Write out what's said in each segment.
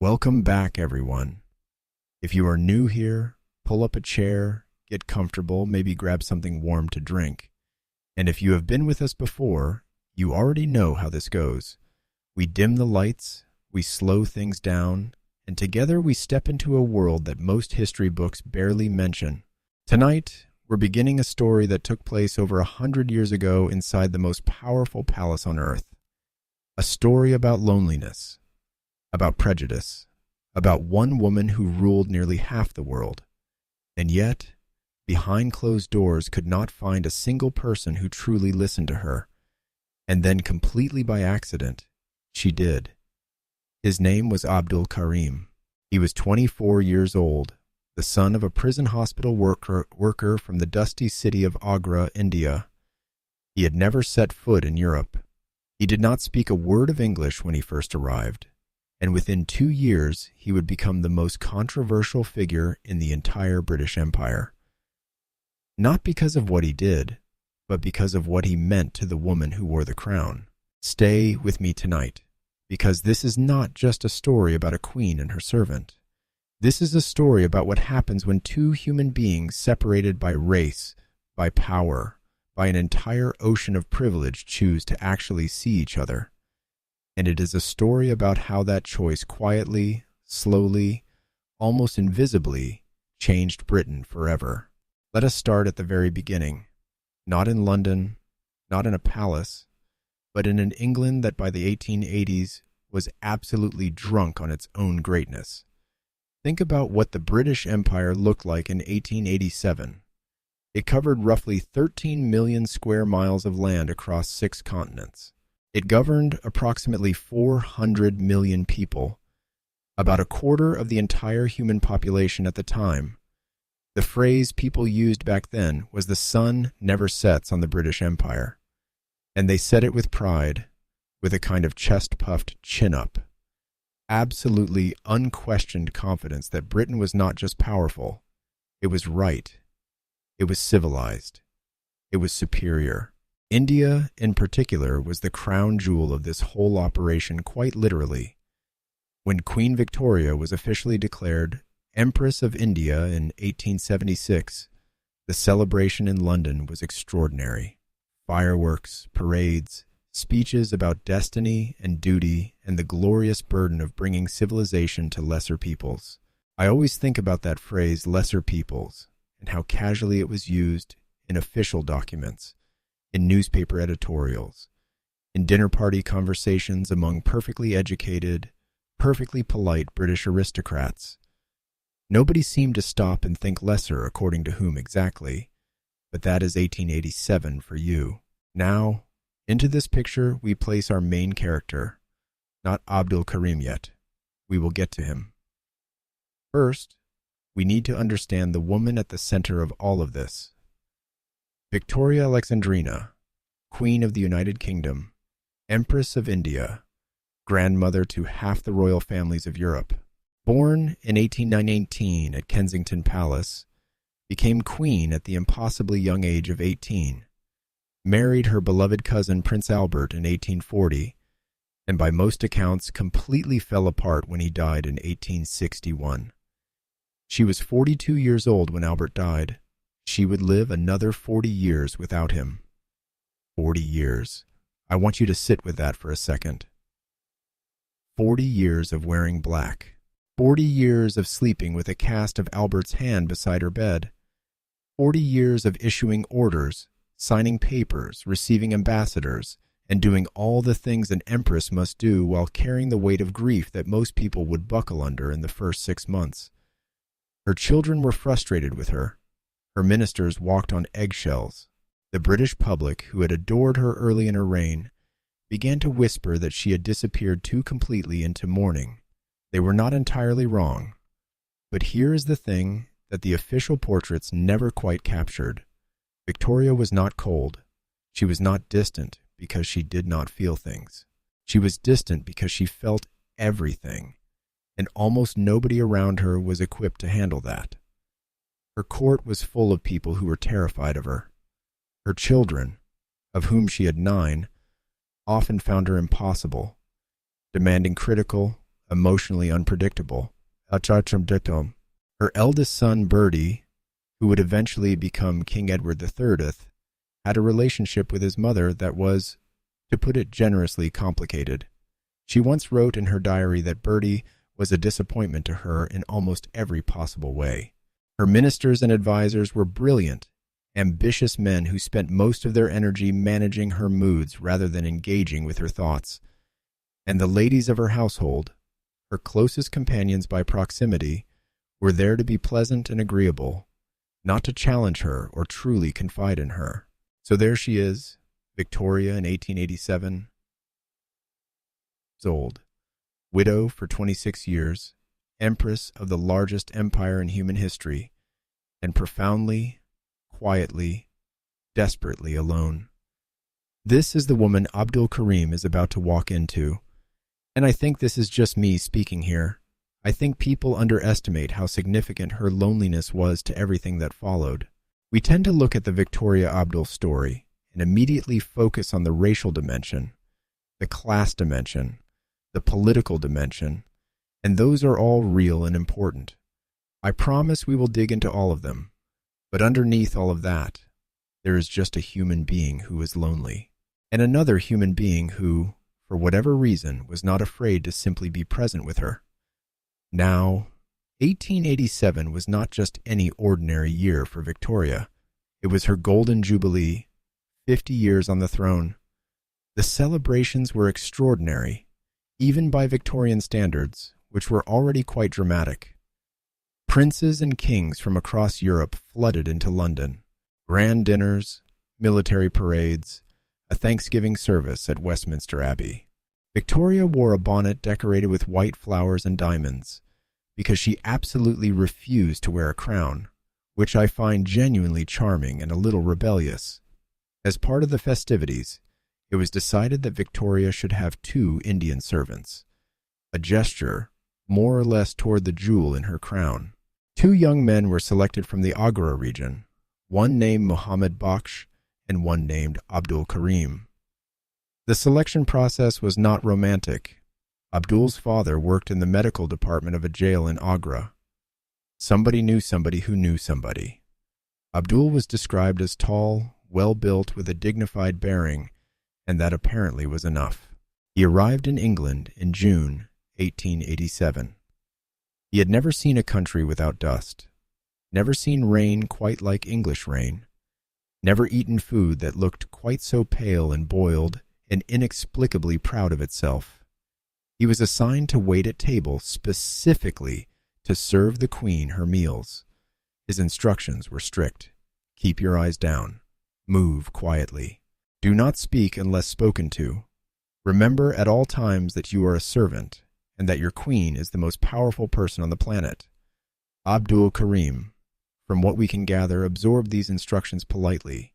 Welcome back, everyone. If you are new here, pull up a chair, get comfortable, maybe grab something warm to drink. And if you have been with us before, you already know how this goes. We dim the lights, we slow things down, and together we step into a world that most history books barely mention. Tonight, we're beginning a story that took place over 100 years ago inside the most powerful palace on earth. A story about loneliness, about prejudice, about one woman who ruled nearly half the world, and yet, behind closed doors, could not find a single person who truly listened to her. And then, completely by accident, she did. His name was Abdul Karim. He was 24 years old, the son of a prison hospital worker from the dusty city of Agra, India. He had never set foot in Europe. He did not speak a word of English when he first arrived, and within 2 years he would become the most controversial figure in the entire British Empire. Not because of what he did, but because of what he meant to the woman who wore the crown. Stay with me tonight, because this is not just a story about a queen and her servant. This is a story about what happens when two human beings separated by race, by power, by an entire ocean of privilege choose to actually see each other. And it is a story about how that choice quietly, slowly, almost invisibly changed Britain forever. Let us start at the very beginning, not in London, not in a palace, but in an England that by the 1880s was absolutely drunk on its own greatness. Think about what the British Empire looked like in 1887. It covered roughly 13 million square miles of land across 6 continents. It governed approximately 400 million people, about a quarter of the entire human population at the time. The phrase people used back then was "the sun never sets on the British Empire." And they said it with pride, with a kind of chest-puffed chin-up. Absolutely unquestioned confidence that Britain was not just powerful, it was right. It was civilized. It was superior. India, in particular, was the crown jewel of this whole operation, quite literally. When Queen Victoria was officially declared Empress of India in 1876, the celebration in London was extraordinary. Fireworks, parades, speeches about destiny and duty and the glorious burden of bringing civilization to lesser peoples. I always think about that phrase, lesser peoples, and how casually it was used in official documents, in newspaper editorials, in dinner party conversations among perfectly educated, perfectly polite British aristocrats. Nobody seemed to stop and think lesser according to whom exactly, but that is 1887 for you. Now, into this picture we place our main character, not Abdul Karim yet. We will get to him. First, we need to understand the woman at the center of all of this. Victoria Alexandrina, Queen of the United Kingdom, Empress of India, grandmother to half the royal families of Europe. Born in 1819 at Kensington Palace, became queen at the impossibly young age of 18, married her beloved cousin Prince Albert in 1840, and by most accounts completely fell apart when he died in 1861. She was 42 years old when Albert died. She would live another 40 years without him. 40 years. I want you to sit with that for a second. 40 years of wearing black. 40 years of sleeping with a cast of Albert's hand beside her bed. 40 years of issuing orders, signing papers, receiving ambassadors, and doing all the things an empress must do while carrying the weight of grief that most people would buckle under in the first 6 months. Her children were frustrated with her. Her ministers walked on eggshells. The British public, who had adored her early in her reign, began to whisper that she had disappeared too completely into mourning. They were not entirely wrong. But here is the thing that the official portraits never quite captured. Victoria was not cold. She was not distant because she did not feel things. She was distant because she felt everything, and almost nobody around her was equipped to handle that. Her court was full of people who were terrified of her. Her children, of whom she had 9, often found her impossible, demanding critical, emotionally unpredictable. Her eldest son, Bertie, who would eventually become King Edward III, had a relationship with his mother that was, to put it generously, complicated. She once wrote in her diary that Bertie was a disappointment to her in almost every possible way. Her ministers and advisors were brilliant, ambitious men who spent most of their energy managing her moods rather than engaging with her thoughts. And the ladies of her household, her closest companions by proximity, were there to be pleasant and agreeable, not to challenge her or truly confide in her. So there she is, Victoria in 1887, old, widow for 26 years, empress of the largest empire in human history, and profoundly, quietly, desperately alone. This is the woman Abdul Karim is about to walk into, and I think this is just me speaking here. I think people underestimate how significant her loneliness was to everything that followed. We tend to look at the Victoria Abdul story and immediately focus on the racial dimension, the class dimension, the political dimension, and those are all real and important. I promise we will dig into all of them, but underneath all of that, there is just a human being who is lonely, and another human being who, for whatever reason, was not afraid to simply be present with her. Now, 1887 was not just any ordinary year for Victoria. It was her golden jubilee, 50 years on the throne. The celebrations were extraordinary, even by Victorian standards, which were already quite dramatic. Princes and kings from across Europe flooded into London. Grand dinners, military parades, a Thanksgiving service at Westminster Abbey. Victoria wore a bonnet decorated with white flowers and diamonds, because she absolutely refused to wear a crown, which I find genuinely charming and a little rebellious. As part of the festivities, it was decided that Victoria should have 2 Indian servants, a gesture more or less toward the jewel in her crown. 2 young men were selected from the Agra region, one named Muhammad Bakhsh and one named Abdul Karim. The selection process was not romantic. Abdul's father worked in the medical department of a jail in Agra. Somebody knew somebody who knew somebody. Abdul was described as tall, well-built, with a dignified bearing, and that apparently was enough. He arrived in England in June 1887. He had never seen a country without dust, never seen rain quite like English rain, never eaten food that looked quite so pale and boiled and inexplicably proud of itself. He was assigned to wait at table specifically to serve the Queen her meals. His instructions were strict. Keep your eyes down. Move quietly. Do not speak unless spoken to. Remember at all times that you are a servant and that your queen is the most powerful person on the planet. Abdul Karim, from what we can gather, absorbed these instructions politely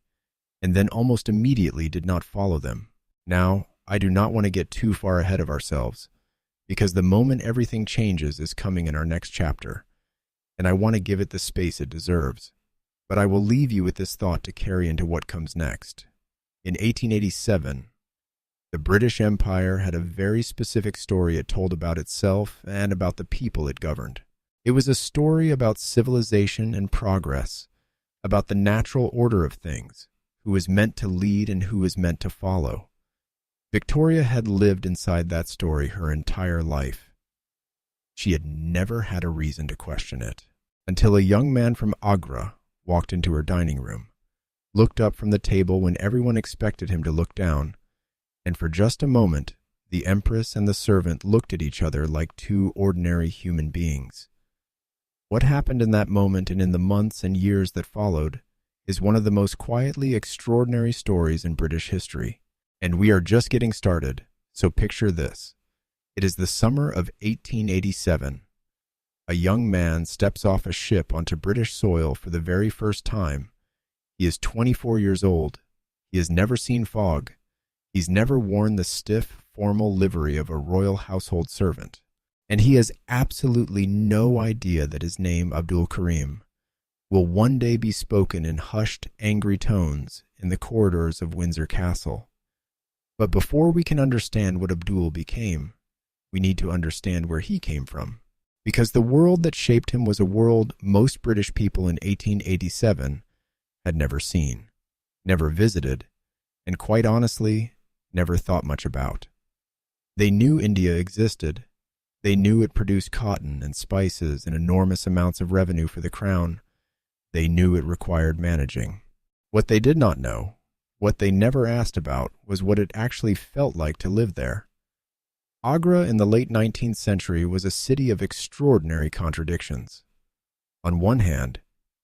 and then almost immediately did not follow them. Now, I do not want to get too far ahead of ourselves, because the moment everything changes is coming in our next chapter, and I want to give it the space it deserves. But I will leave you with this thought to carry into what comes next. In 1887, the British Empire had a very specific story it told about itself and about the people it governed. It was a story about civilization and progress, about the natural order of things, who was meant to lead and who was meant to follow. Victoria had lived inside that story her entire life. She had never had a reason to question it, until a young man from Agra walked into her dining room, looked up from the table when everyone expected him to look down, and for just a moment, the Empress and the servant looked at each other like 2 ordinary human beings. What happened in that moment and in the months and years that followed is one of the most quietly extraordinary stories in British history. And we are just getting started, so picture this. It is the summer of 1887. A young man steps off a ship onto British soil for the very first time. He is 24 years old. He has never seen fog. He's never worn the stiff, formal livery of a royal household servant. And he has absolutely no idea that his name, Abdul Karim, will one day be spoken in hushed, angry tones in the corridors of Windsor Castle. But before we can understand what Abdul became, we need to understand where he came from. Because the world that shaped him was a world most British people in 1887 had never seen, never visited, and quite honestly, never thought much about. They knew India existed. They knew it produced cotton and spices and enormous amounts of revenue for the crown. They knew it required managing. What they did not know, what they never asked about, was what it actually felt like to live there. Agra in the late 19th century was a city of extraordinary contradictions. On one hand,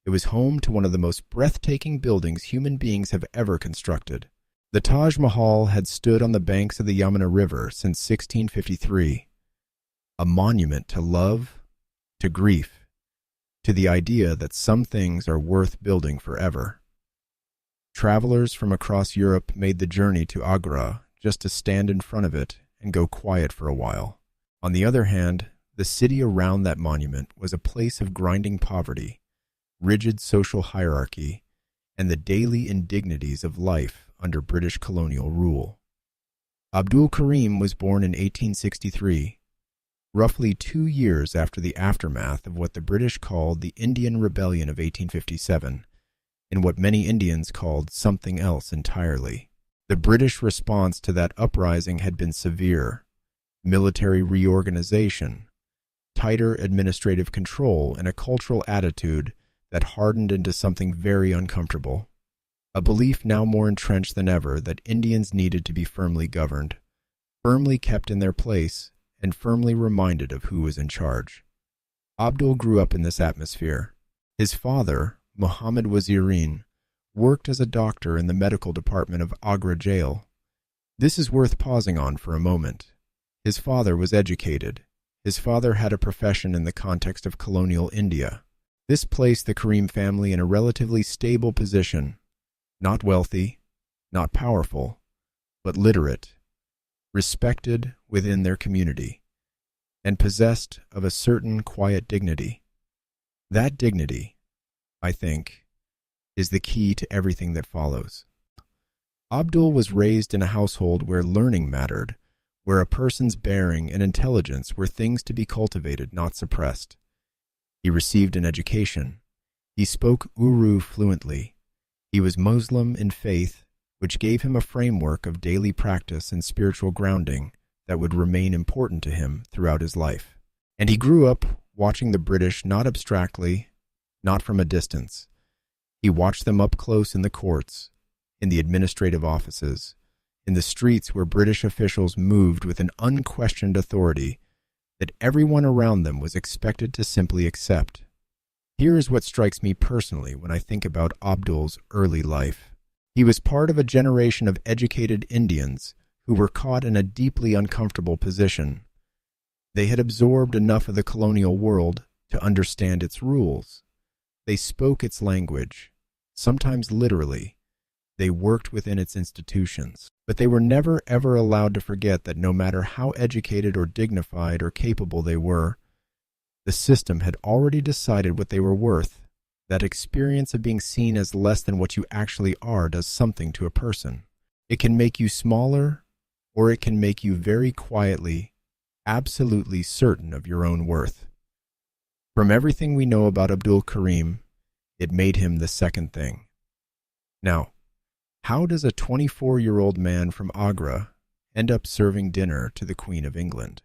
it was home to one of the most breathtaking buildings human beings have ever constructed. The Taj Mahal had stood on the banks of the Yamuna River since 1653, a monument to love, to grief, to the idea that some things are worth building forever. Travelers from across Europe made the journey to Agra just to stand in front of it and go quiet for a while. On the other hand, the city around that monument was a place of grinding poverty, rigid social hierarchy, and the daily indignities of life under British colonial rule. Abdul Karim was born in 1863, roughly 2 years after the aftermath of what the British called the Indian Rebellion of 1857, and what many Indians called something else entirely. The British response to that uprising had been severe: military reorganization, tighter administrative control, and a cultural attitude that hardened into something very uncomfortable. A belief now more entrenched than ever that Indians needed to be firmly governed, firmly kept in their place, and firmly reminded of who was in charge. Abdul grew up in this atmosphere. His father, Muhammad Wazirin, worked as a doctor in the medical department of Agra jail. This is worth pausing on for a moment. His father was educated. His father had a profession in the context of colonial India. This placed the Karim family in a relatively stable position, not wealthy, not powerful, but literate, respected within their community, and possessed of a certain quiet dignity. That dignity, I think, is the key to everything that follows. Abdul was raised in a household where learning mattered, where a person's bearing and intelligence were things to be cultivated, not suppressed. He received an education. He spoke Urdu fluently. He was Muslim in faith, which gave him a framework of daily practice and spiritual grounding that would remain important to him throughout his life. And he grew up watching the British not abstractly, not from a distance. He watched them up close in the courts, in the administrative offices, in the streets where British officials moved with an unquestioned authority that everyone around them was expected to simply accept. Here is what strikes me personally when I think about Abdul's early life. He was part of a generation of educated Indians who were caught in a deeply uncomfortable position. They had absorbed enough of the colonial world to understand its rules. They spoke its language, sometimes literally. They worked within its institutions. But they were never ever allowed to forget that no matter how educated or dignified or capable they were, the system had already decided what they were worth. That experience of being seen as less than what you actually are does something to a person. It can make you smaller, or it can make you very quietly, absolutely certain of your own worth. From everything we know about Abdul Karim, it made him the second thing. Now, how does a 24-year-old man from Agra end up serving dinner to the Queen of England?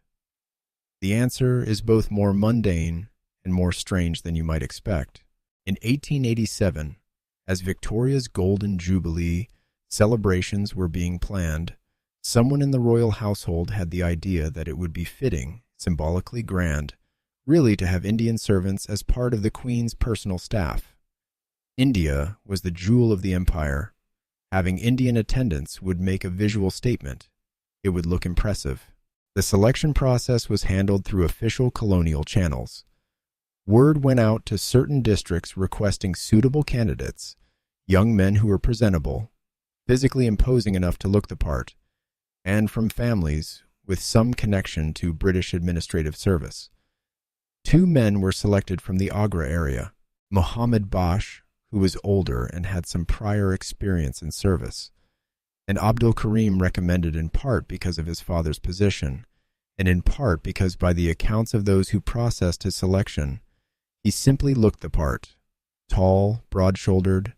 The answer is both more mundane and more strange than you might expect. In 1887, as Victoria's Golden Jubilee celebrations were being planned, someone in the royal household had the idea that it would be fitting, symbolically grand, really to have Indian servants as part of the Queen's personal staff. India was the jewel of the empire. Having Indian attendants would make a visual statement. It would look impressive. The selection process was handled through official colonial channels. Word went out to certain districts requesting suitable candidates, young men who were presentable, physically imposing enough to look the part, and from families with some connection to British administrative service. 2 men were selected from the Agra area: Muhammad Bash, who was older and had some prior experience in service, and Abdul Karim, recommended in part because of his father's position, and in part because by the accounts of those who processed his selection, he simply looked the part, tall, broad-shouldered,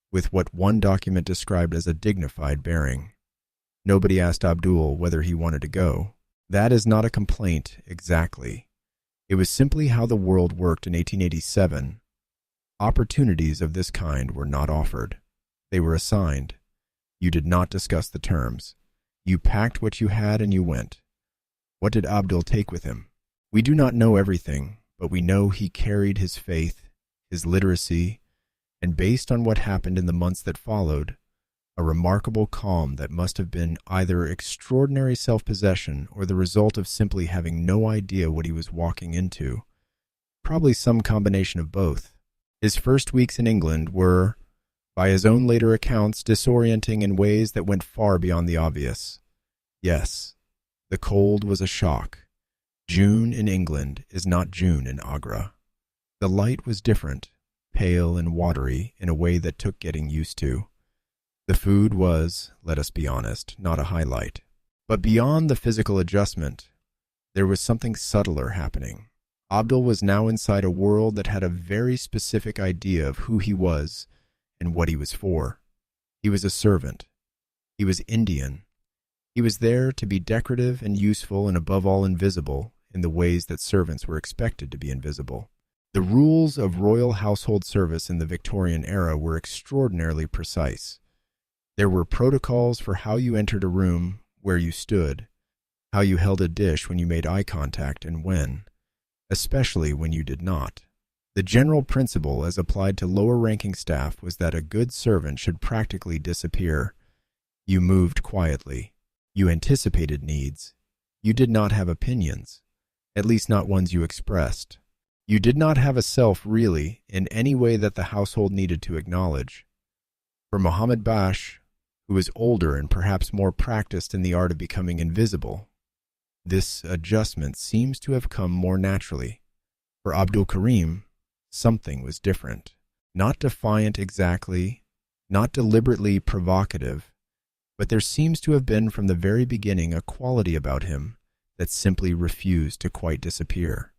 with what one document described as a dignified bearing. Nobody asked Abdul whether he wanted to go. That is not a complaint, exactly. It was simply how the world worked in 1887. Opportunities of this kind were not offered. They were assigned. You did not discuss the terms. You packed what you had and you went. What did Abdul take with him? We do not know everything, but we know he carried his faith, his literacy, and based on what happened in the months that followed, a remarkable calm that must have been either extraordinary self-possession or the result of simply having no idea what he was walking into, probably some combination of both. His first weeks in England were, by his own later accounts, disorienting in ways that went far beyond the obvious. Yes, the cold was a shock. June in England is not June in Agra. The light was different, pale and watery in a way that took getting used to. The food was, let us be honest, not a highlight. But beyond the physical adjustment, there was something subtler happening. Abdul was now inside a world that had a very specific idea of who he was and what he was for. He was a servant. He was Indian. He was there to be decorative and useful and above all invisible in the ways that servants were expected to be invisible. The rules of royal household service in the Victorian era were extraordinarily precise. There were protocols for how you entered a room, where you stood, how you held a dish when you made eye contact and when, especially when you did not. The general principle as applied to lower-ranking staff was that a good servant should practically disappear. You moved quietly. You anticipated needs. You did not have opinions, at least not ones you expressed. You did not have a self really in any way that the household needed to acknowledge. For Muhammad Bash, who was older and perhaps more practiced in the art of becoming invisible, this adjustment seems to have come more naturally. For Abdul Karim, something was different. Not defiant exactly, not deliberately provocative, but there seems to have been from the very beginning a quality about him that simply refused to quite disappear.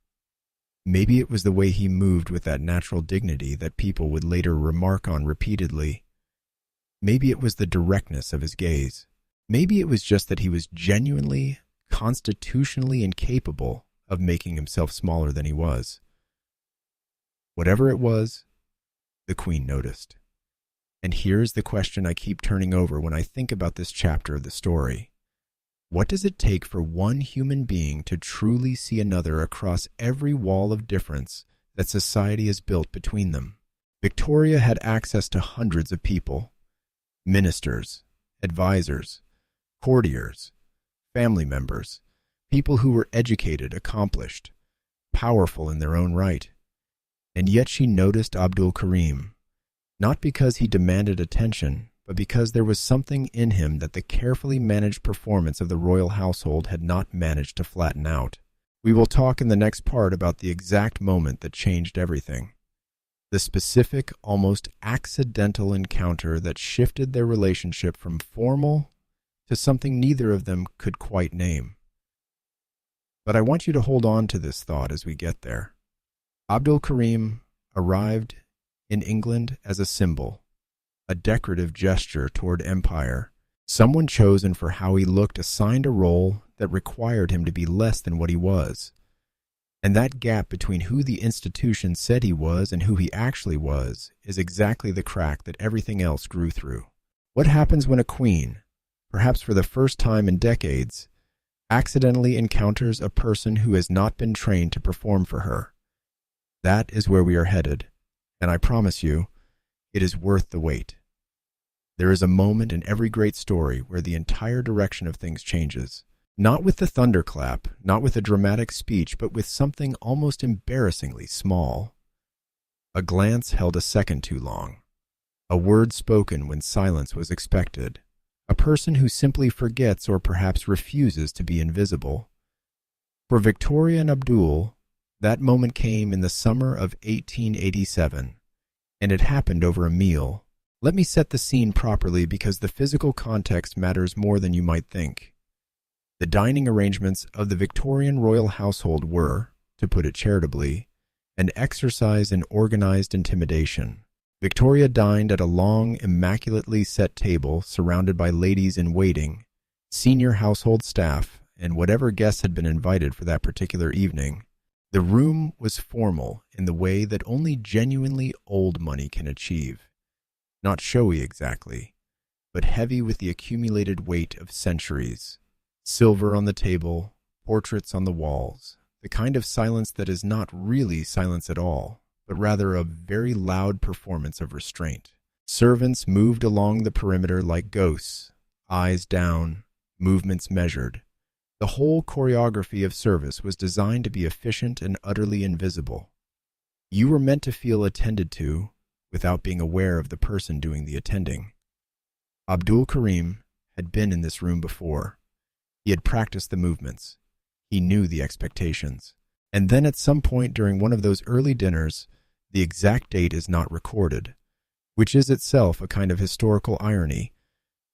Maybe it was the way he moved with that natural dignity that people would later remark on repeatedly. Maybe it was the directness of his gaze. Maybe it was just that he was genuinely, constitutionally incapable of making himself smaller than he was. Whatever it was, the Queen noticed. And here's the question I keep turning over when I think about this chapter of the story. What does it take for one human being to truly see another across every wall of difference that society has built between them? Victoria had access to hundreds of people. Ministers, advisors, courtiers, family members, people who were educated, accomplished, powerful in their own right. And yet she noticed Abdul Karim, not because he demanded attention, but because there was something in him that the carefully managed performance of the royal household had not managed to flatten out. We will talk in the next part about the exact moment that changed everything. The specific, almost accidental encounter that shifted their relationship from formal to something neither of them could quite name. But I want you to hold on to this thought as we get there. Abdul Karim arrived in England as a symbol, a decorative gesture toward empire, someone chosen for how he looked assigned a role that required him to be less than what he was. And that gap between who the institution said he was and who he actually was is exactly the crack that everything else grew through. What happens when a queen, perhaps for the first time in decades, accidentally encounters a person who has not been trained to perform for her? That is where we are headed, and I promise you, it is worth the wait. There is a moment in every great story where the entire direction of things changes. Not with the thunderclap, not with a dramatic speech, but with something almost embarrassingly small. A glance held a second too long. A word spoken when silence was expected. A person who simply forgets or perhaps refuses to be invisible. For Victoria and Abdul, that moment came in the summer of 1887, and it happened over a meal. Let me set the scene properly because the physical context matters more than you might think. The dining arrangements of the Victorian royal household were, to put it charitably, an exercise in organized intimidation. Victoria dined at a long, immaculately set table surrounded by ladies-in-waiting, senior household staff, and whatever guests had been invited for that particular evening. The room was formal in the way that only genuinely old money can achieve. Not showy exactly, but heavy with the accumulated weight of centuries. Silver on the table, portraits on the walls, the kind of silence that is not really silence at all, but rather a very loud performance of restraint. Servants moved along the perimeter like ghosts, eyes down, movements measured. The whole choreography of service was designed to be efficient and utterly invisible. You were meant to feel attended to without being aware of the person doing the attending. Abdul Karim had been in this room before. He had practiced the movements. He knew the expectations. And then at some point during one of those early dinners, the exact date is not recorded, which is itself a kind of historical irony.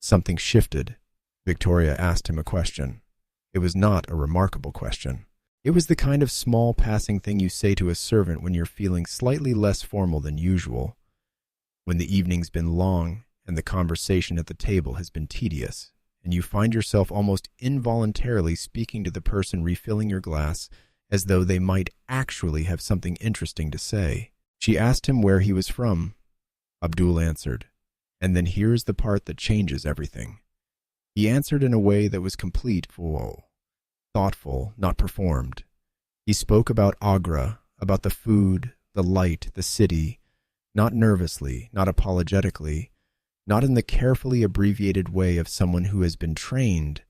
Something shifted. Victoria asked him a question. It was not a remarkable question. It was the kind of small passing thing you say to a servant when you're feeling slightly less formal than usual, when the evening's been long and the conversation at the table has been tedious, and you find yourself almost involuntarily speaking to the person refilling your glass as though they might actually have something interesting to say. She asked him where he was from. Abdul answered, and then here's the part that changes everything. He answered in a way that was complete, thoughtful, not performed. He spoke about Agra, about the food, the light, the city, not nervously, not apologetically, not in the carefully abbreviated way of someone who has been trained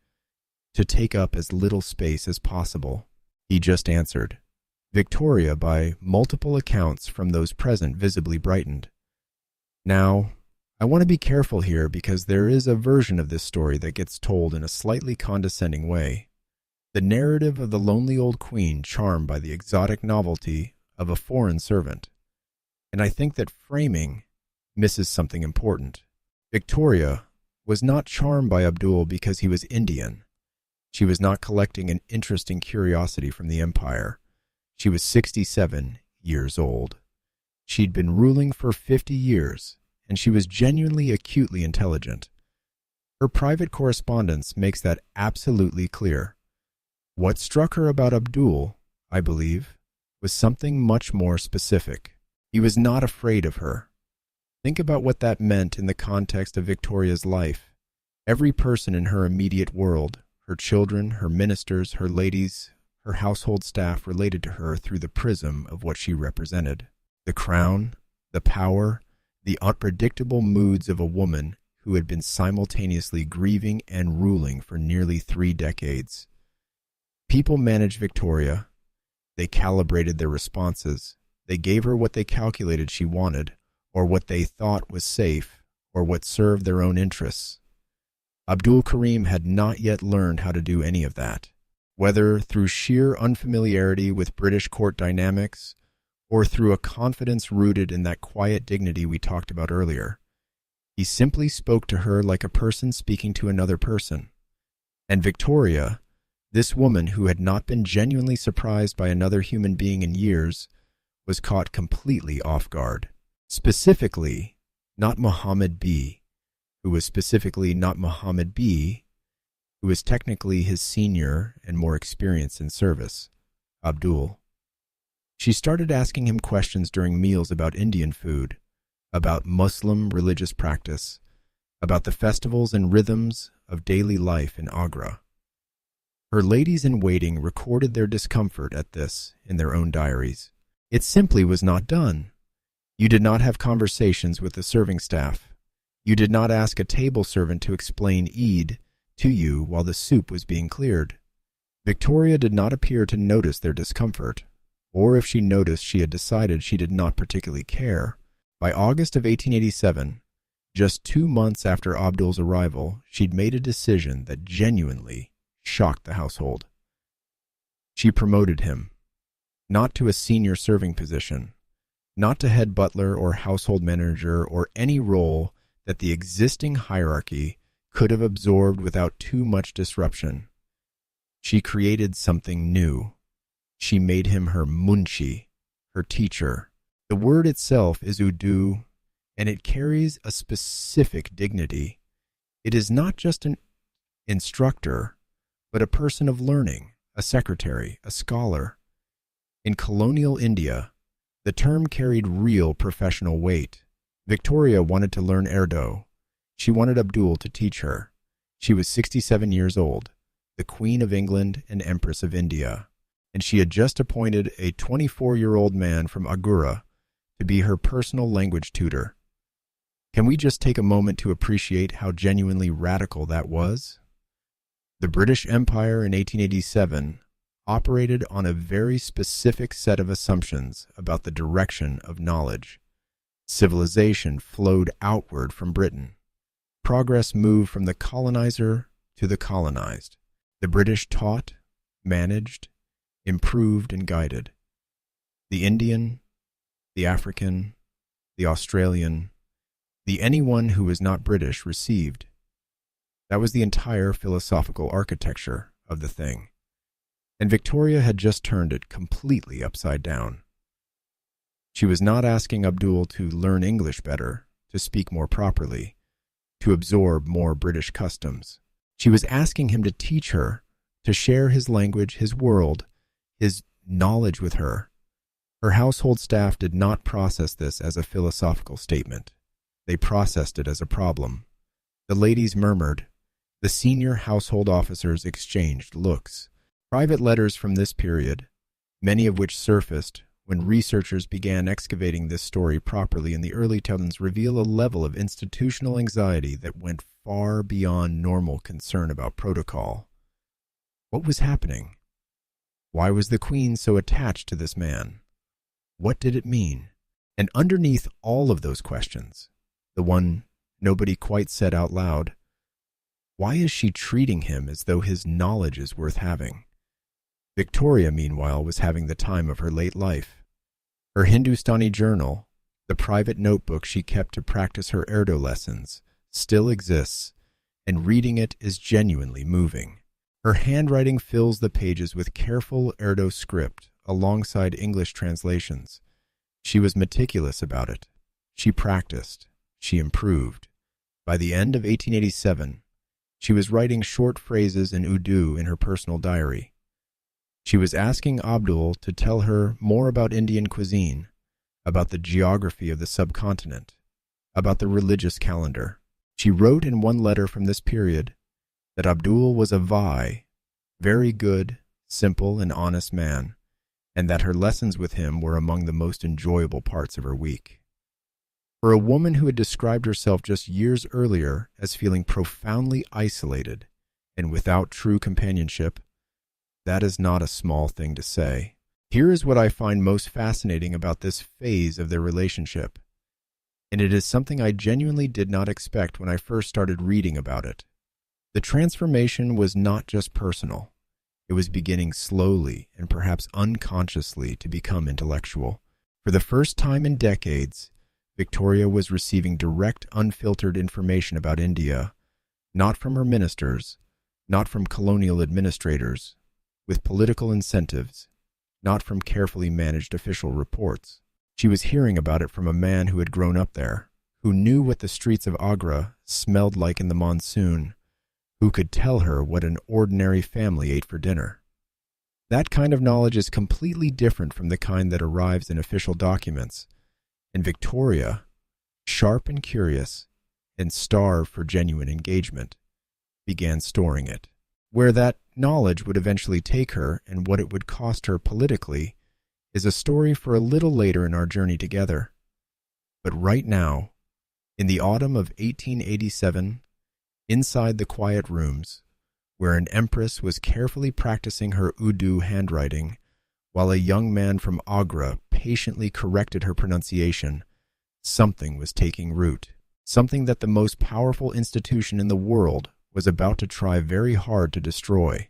to take up as little space as possible. He just answered. Victoria, by multiple accounts from those present, visibly brightened. Now, I want to be careful here because there is a version of this story that gets told in a slightly condescending way. The narrative of the lonely old queen charmed by the exotic novelty of a foreign servant. And I think that framing misses something important. Victoria was not charmed by Abdul because he was Indian. She was not collecting an interesting curiosity from the empire. She was 67 years old. She'd been ruling for 50 years, and she was genuinely acutely intelligent. Her private correspondence makes that absolutely clear. What struck her about Abdul, I believe, was something much more specific. He was not afraid of her. Think about what that meant in the context of Victoria's life. Every person in her immediate world, her children, her ministers, her ladies, her household staff related to her through the prism of what she represented. The crown, the power, the unpredictable moods of a woman who had been simultaneously grieving and ruling for nearly 3 decades. People managed Victoria. They calibrated their responses. They gave her what they calculated she wanted, or what they thought was safe, or what served their own interests. Abdul Karim had not yet learned how to do any of that, whether through sheer unfamiliarity with British court dynamics, or through a confidence rooted in that quiet dignity we talked about earlier. He simply spoke to her like a person speaking to another person. And Victoria, this woman who had not been genuinely surprised by another human being in years, was caught completely off guard. Specifically, not Muhammad B., who was specifically not Muhammad B., who was technically his senior and more experienced in service, Abdul. She started asking him questions during meals about Indian food, about Muslim religious practice, about the festivals and rhythms of daily life in Agra. Her ladies-in-waiting recorded their discomfort at this in their own diaries. It simply was not done. You did not have conversations with the serving staff. You did not ask a table servant to explain Eid to you while the soup was being cleared. Victoria did not appear to notice their discomfort, or if she noticed, she had decided she did not particularly care. By August of 1887, just 2 months after Abdul's arrival, she'd made a decision that genuinely shocked the household. She promoted him, not to a senior serving position, not to head butler or household manager or any role that the existing hierarchy could have absorbed without too much disruption. She created something new. She made him her munshi, her teacher. The word itself is Urdu, and it carries a specific dignity. It is not just an instructor, but a person of learning, a secretary, a scholar. In colonial India, the term carried real professional weight. Victoria wanted to learn Urdu. She wanted Abdul to teach her. She was 67 years old, the Queen of England and Empress of India, and she had just appointed a 24-year-old man from Agra to be her personal language tutor. Can we just take a moment to appreciate how genuinely radical that was? The British Empire in 1887 operated on a very specific set of assumptions about the direction of knowledge. Civilization flowed outward from Britain. Progress moved from the colonizer to the colonized. The British taught, managed, improved, and guided. The Indian, the African, the Australian, the anyone who was not British received. That was the entire philosophical architecture of the thing. And Victoria had just turned it completely upside down. She was not asking Abdul to learn English better, to speak more properly, to absorb more British customs. She was asking him to teach her, to share his language, his world, his knowledge with her. Her household staff did not process this as a philosophical statement. They processed it as a problem. The ladies murmured. The senior household officers exchanged looks. Private letters from this period, many of which surfaced when researchers began excavating this story properly in the early 2000s, reveal a level of institutional anxiety that went far beyond normal concern about protocol. What was happening? Why was the Queen so attached to this man? What did it mean? And underneath all of those questions, the one nobody quite said out loud, why is she treating him as though his knowledge is worth having? Victoria, meanwhile, was having the time of her late life. Her Hindustani journal, the private notebook she kept to practice her Urdu lessons, still exists, and reading it is genuinely moving. Her handwriting fills the pages with careful Urdu script alongside English translations. She was meticulous about it. She practiced. She improved. By the end of 1887, she was writing short phrases in Urdu in her personal diary. She was asking Abdul to tell her more about Indian cuisine, about the geography of the subcontinent, about the religious calendar. She wrote in one letter from this period that Abdul was a very good, simple, and honest man, and that her lessons with him were among the most enjoyable parts of her week. For a woman who had described herself just years earlier as feeling profoundly isolated and without true companionship, that is not a small thing to say. Here is what I find most fascinating about this phase of their relationship, and it is something I genuinely did not expect when I first started reading about it. The transformation was not just personal. It was beginning slowly and perhaps unconsciously to become intellectual. For the first time in decades, Victoria was receiving direct, unfiltered information about India, not from her ministers, not from colonial administrators, with political incentives, not from carefully managed official reports. She was hearing about it from a man who had grown up there, who knew what the streets of Agra smelled like in the monsoon, who could tell her what an ordinary family ate for dinner. That kind of knowledge is completely different from the kind that arrives in official documents, and Victoria, sharp and curious, and starved for genuine engagement, began storing it. Where that knowledge would eventually take her and what it would cost her politically is a story for a little later in our journey together. But right now, in the autumn of 1887, inside the quiet rooms, where an empress was carefully practicing her Urdu handwriting, while a young man from Agra patiently corrected her pronunciation, something was taking root, something that the most powerful institution in the world was about to try very hard to destroy.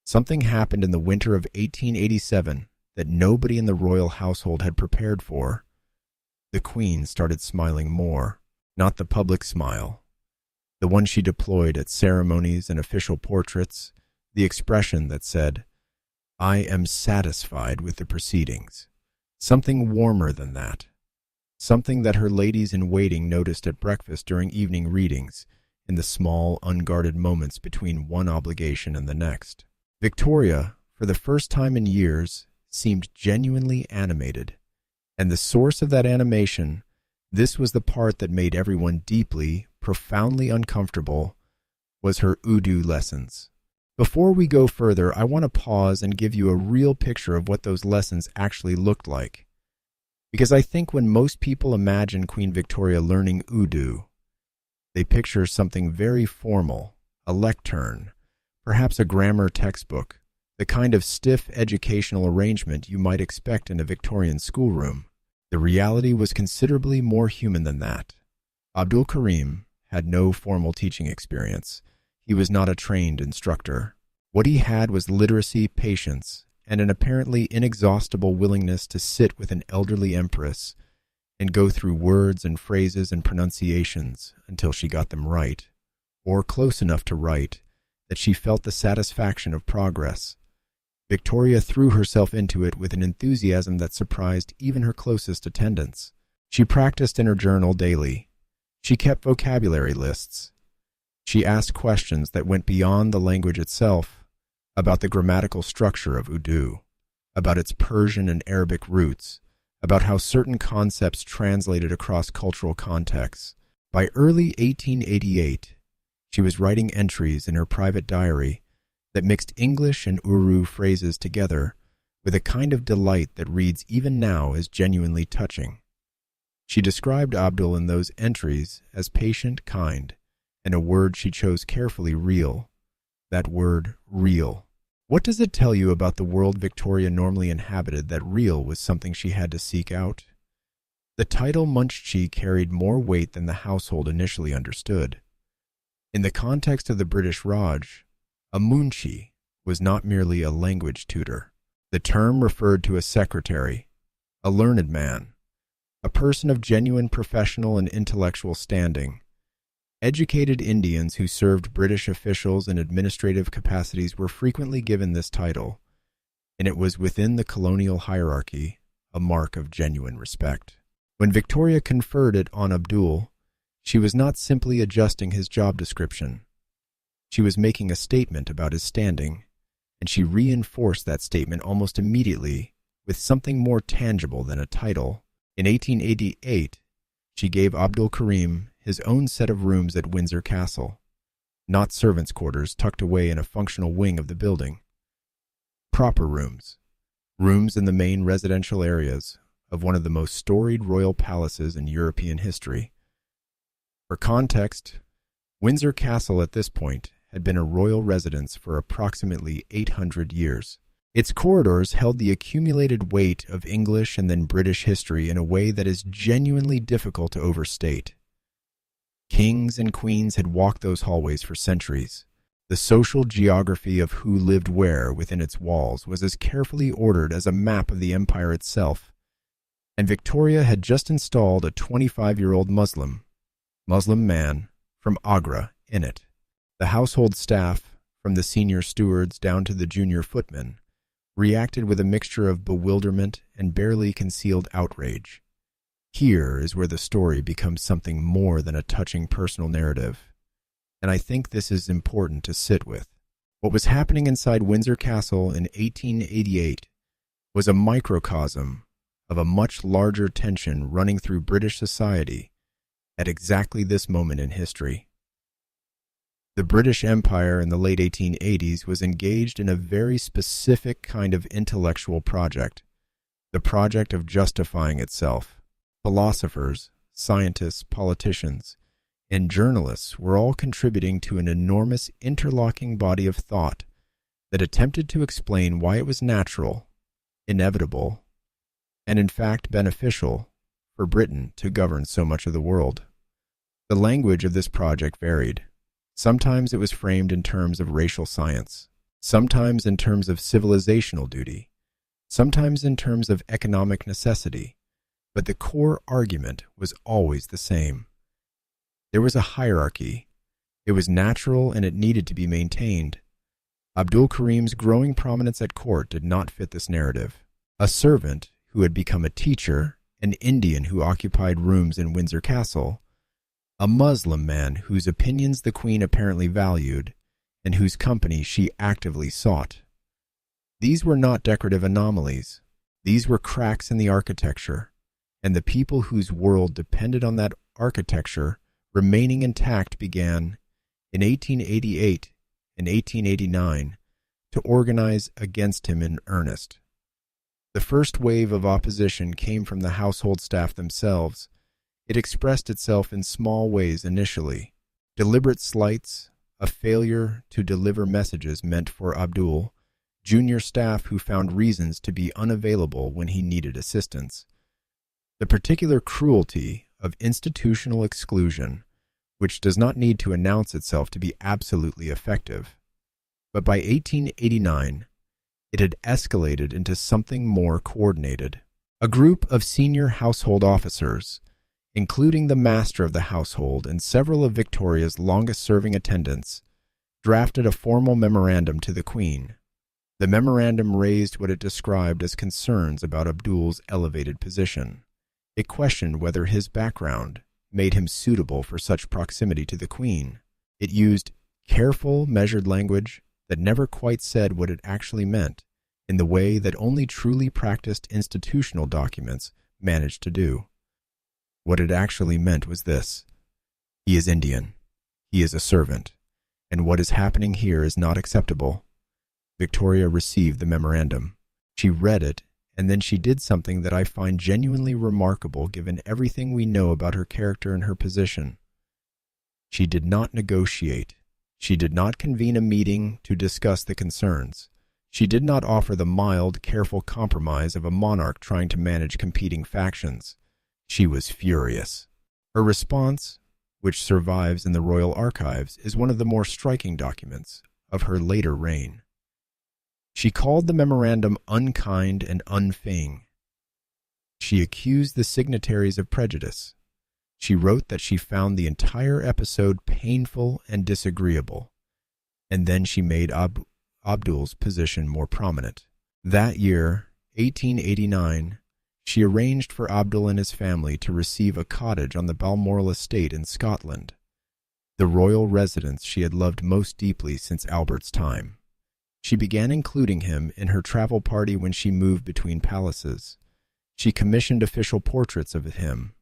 Something happened in the winter of 1887 that nobody in the royal household had prepared for. The Queen started smiling more, not the public smile, the one she deployed at ceremonies and official portraits, the expression that said, "I am satisfied with the proceedings." Something warmer than that. Something that her ladies-in-waiting noticed at breakfast during evening readings, in the small, unguarded moments between one obligation and the next. Victoria, for the first time in years, seemed genuinely animated. And the source of that animation, this was the part that made everyone deeply, profoundly uncomfortable, was her Urdu lessons. Before we go further, I want to pause and give you a real picture of what those lessons actually looked like. Because I think when most people imagine Queen Victoria learning Urdu, they picture something very formal, a lectern, perhaps a grammar textbook, the kind of stiff educational arrangement you might expect in a Victorian schoolroom. The reality was considerably more human than that. Abdul Karim had no formal teaching experience. He was not a trained instructor. What he had was literacy, patience, and an apparently inexhaustible willingness to sit with an elderly empress and go through words and phrases and pronunciations until she got them right, or close enough to right, that she felt the satisfaction of progress. Victoria threw herself into it with an enthusiasm that surprised even her closest attendants. She practiced in her journal daily. She kept vocabulary lists. She asked questions that went beyond the language itself, about the grammatical structure of Urdu, about its Persian and Arabic roots, about how certain concepts translated across cultural contexts. By early 1888, she was writing entries in her private diary that mixed English and Urdu phrases together with a kind of delight that reads even now as genuinely touching. She described Abdul in those entries as patient, kind, and a word she chose carefully, real. That word, real. What does it tell you about the world Victoria normally inhabited that real was something she had to seek out? The title Munshi carried more weight than the household initially understood. In the context of the British Raj, a Munshi was not merely a language tutor. The term referred to a secretary, a learned man, a person of genuine professional and intellectual standing. Educated Indians who served British officials in administrative capacities were frequently given this title, and it was within the colonial hierarchy a mark of genuine respect. When Victoria conferred it on Abdul, she was not simply adjusting his job description. She was making a statement about his standing, and she reinforced that statement almost immediately with something more tangible than a title. In 1888, she gave Abdul Karim his own set of rooms at Windsor Castle, not servants' quarters tucked away in a functional wing of the building. Proper rooms, rooms in the main residential areas of one of the most storied royal palaces in European history. For context, Windsor Castle at this point had been a royal residence for approximately 800 years. Its corridors held the accumulated weight of English and then British history in a way that is genuinely difficult to overstate. Kings and queens had walked those hallways for centuries. The social geography of who lived where within its walls was as carefully ordered as a map of the empire itself. And Victoria had just installed a 25-year-old Muslim man from Agra in it. The household staff, from the senior stewards down to the junior footmen, reacted with a mixture of bewilderment and barely concealed outrage. Here is where the story becomes something more than a touching personal narrative, and I think this is important to sit with. What was happening inside Windsor Castle in 1888 was a microcosm of a much larger tension running through British society at exactly this moment in history. The British Empire in the late 1880s was engaged in a very specific kind of intellectual project, the project of justifying itself. Philosophers, scientists, politicians, and journalists were all contributing to an enormous interlocking body of thought that attempted to explain why it was natural, inevitable, and in fact beneficial for Britain to govern so much of the world. The language of this project varied. Sometimes it was framed in terms of racial science, sometimes in terms of civilizational duty, sometimes in terms of economic necessity, but the core argument was always the same. There was a hierarchy. It was natural and it needed to be maintained. Abdul Karim's growing prominence at court did not fit this narrative. A servant who had become a teacher, an Indian who occupied rooms in Windsor Castle, a Muslim man whose opinions the Queen apparently valued, and whose company she actively sought. These were not decorative anomalies. These were cracks in the architecture, and the people whose world depended on that architecture remaining intact began, in 1888 and 1889, to organize against him in earnest. The first wave of opposition came from the household staff themselves. It expressed itself in small ways initially. Deliberate slights, a failure to deliver messages meant for Abdul, junior staff who found reasons to be unavailable when he needed assistance. The particular cruelty of institutional exclusion, which does not need to announce itself to be absolutely effective. But by 1889, it had escalated into something more coordinated. A group of senior household officers, including the master of the household and several of Victoria's longest-serving attendants, drafted a formal memorandum to the Queen. The memorandum raised what it described as concerns about Abdul's elevated position. It questioned whether his background made him suitable for such proximity to the Queen. It used careful, measured language that never quite said what it actually meant, in the way that only truly practiced institutional documents managed to do. What it actually meant was this: he is Indian, he is a servant, and what is happening here is not acceptable. Victoria received the memorandum. She read it, and then she did something that I find genuinely remarkable given everything we know about her character and her position. She did not negotiate. She did not convene a meeting to discuss the concerns. She did not offer the mild, careful compromise of a monarch trying to manage competing factions. She was furious. Her response, which survives in the royal archives, is one of the more striking documents of her later reign. She called the memorandum unkind and unfitting. She accused the signatories of prejudice. She wrote that she found the entire episode painful and disagreeable, and then she made Abdul's position more prominent. That year, 1889, she arranged for Abdul and his family to receive a cottage on the Balmoral estate in Scotland, the royal residence she had loved most deeply since Albert's time. She began including him in her travel party when she moved between palaces. She commissioned official portraits of him.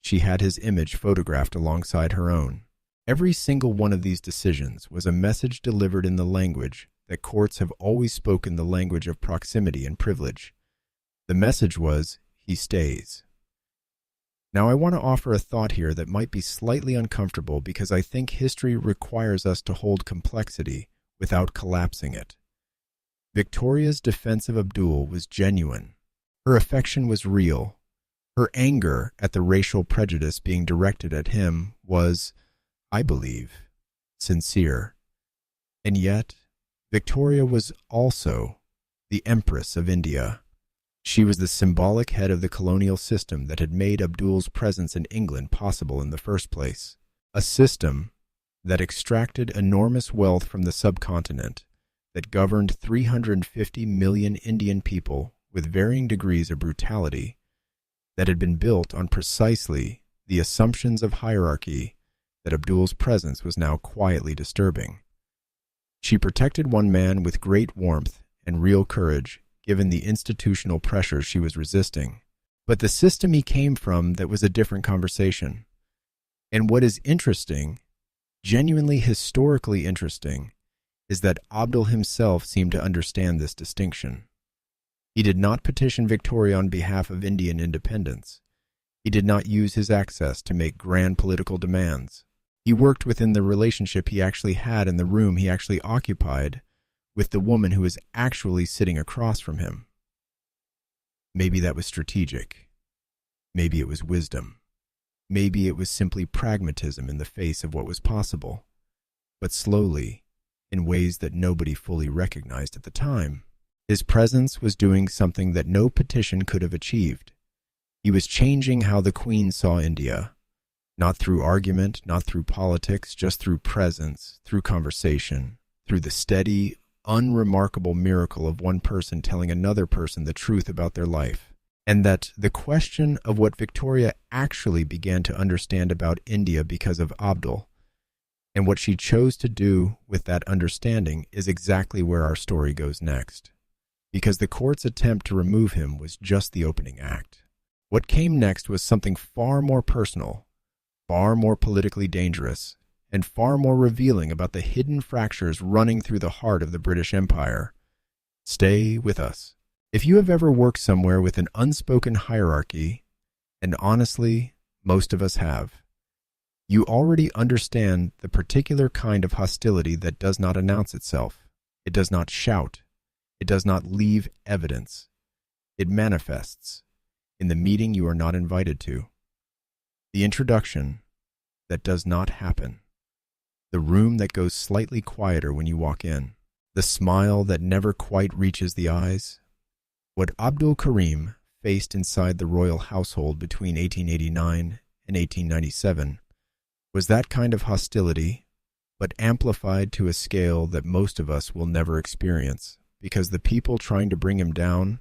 She had his image photographed alongside her own. Every single one of these decisions was a message delivered in the language that courts have always spoken, the language of proximity and privilege. The message was, he stays. Now I want to offer a thought here that might be slightly uncomfortable because I think history requires us to hold complexity without collapsing it. Victoria's defense of Abdul was genuine. Her affection was real. Her anger at the racial prejudice being directed at him was, I believe, sincere. And yet, Victoria was also the Empress of India. She was the symbolic head of the colonial system that had made Abdul's presence in England possible in the first place. A system that extracted enormous wealth from the subcontinent, that governed 350 million Indian people with varying degrees of brutality, that had been built on precisely the assumptions of hierarchy that Abdul's presence was now quietly disturbing. She protected one man with great warmth and real courage, given the institutional pressures she was resisting. But the system he came from, that was a different conversation. And what is interesting, genuinely historically interesting, is that Abdul himself seemed to understand this distinction. He did not petition Victoria on behalf of Indian independence. He did not use his access to make grand political demands. He worked within the relationship he actually had in the room he actually occupied with the woman who was actually sitting across from him. Maybe that was strategic. Maybe it was wisdom. Maybe it was simply pragmatism in the face of what was possible. But slowly, in ways that nobody fully recognized at the time, his presence was doing something that no petition could have achieved. He was changing how the Queen saw India, not through argument, not through politics, just through presence, through conversation, through the steady, unremarkable miracle of one person telling another person the truth about their life, and that the question of what Victoria actually began to understand about India because of Abdul, and what she chose to do with that understanding, is exactly where our story goes next. Because the court's attempt to remove him was just the opening act. What came next was something far more personal, far more politically dangerous, and far more revealing about the hidden fractures running through the heart of the British Empire. Stay with us. If you have ever worked somewhere with an unspoken hierarchy, and honestly, most of us have, you already understand the particular kind of hostility that does not announce itself. It does not shout. It does not leave evidence. It manifests in the meeting you are not invited to, the introduction that does not happen, the room that goes slightly quieter when you walk in, the smile that never quite reaches the eyes. What Abdul Karim faced inside the royal household between 1889 and 1897 was that kind of hostility, but amplified to a scale that most of us will never experience, because the people trying to bring him down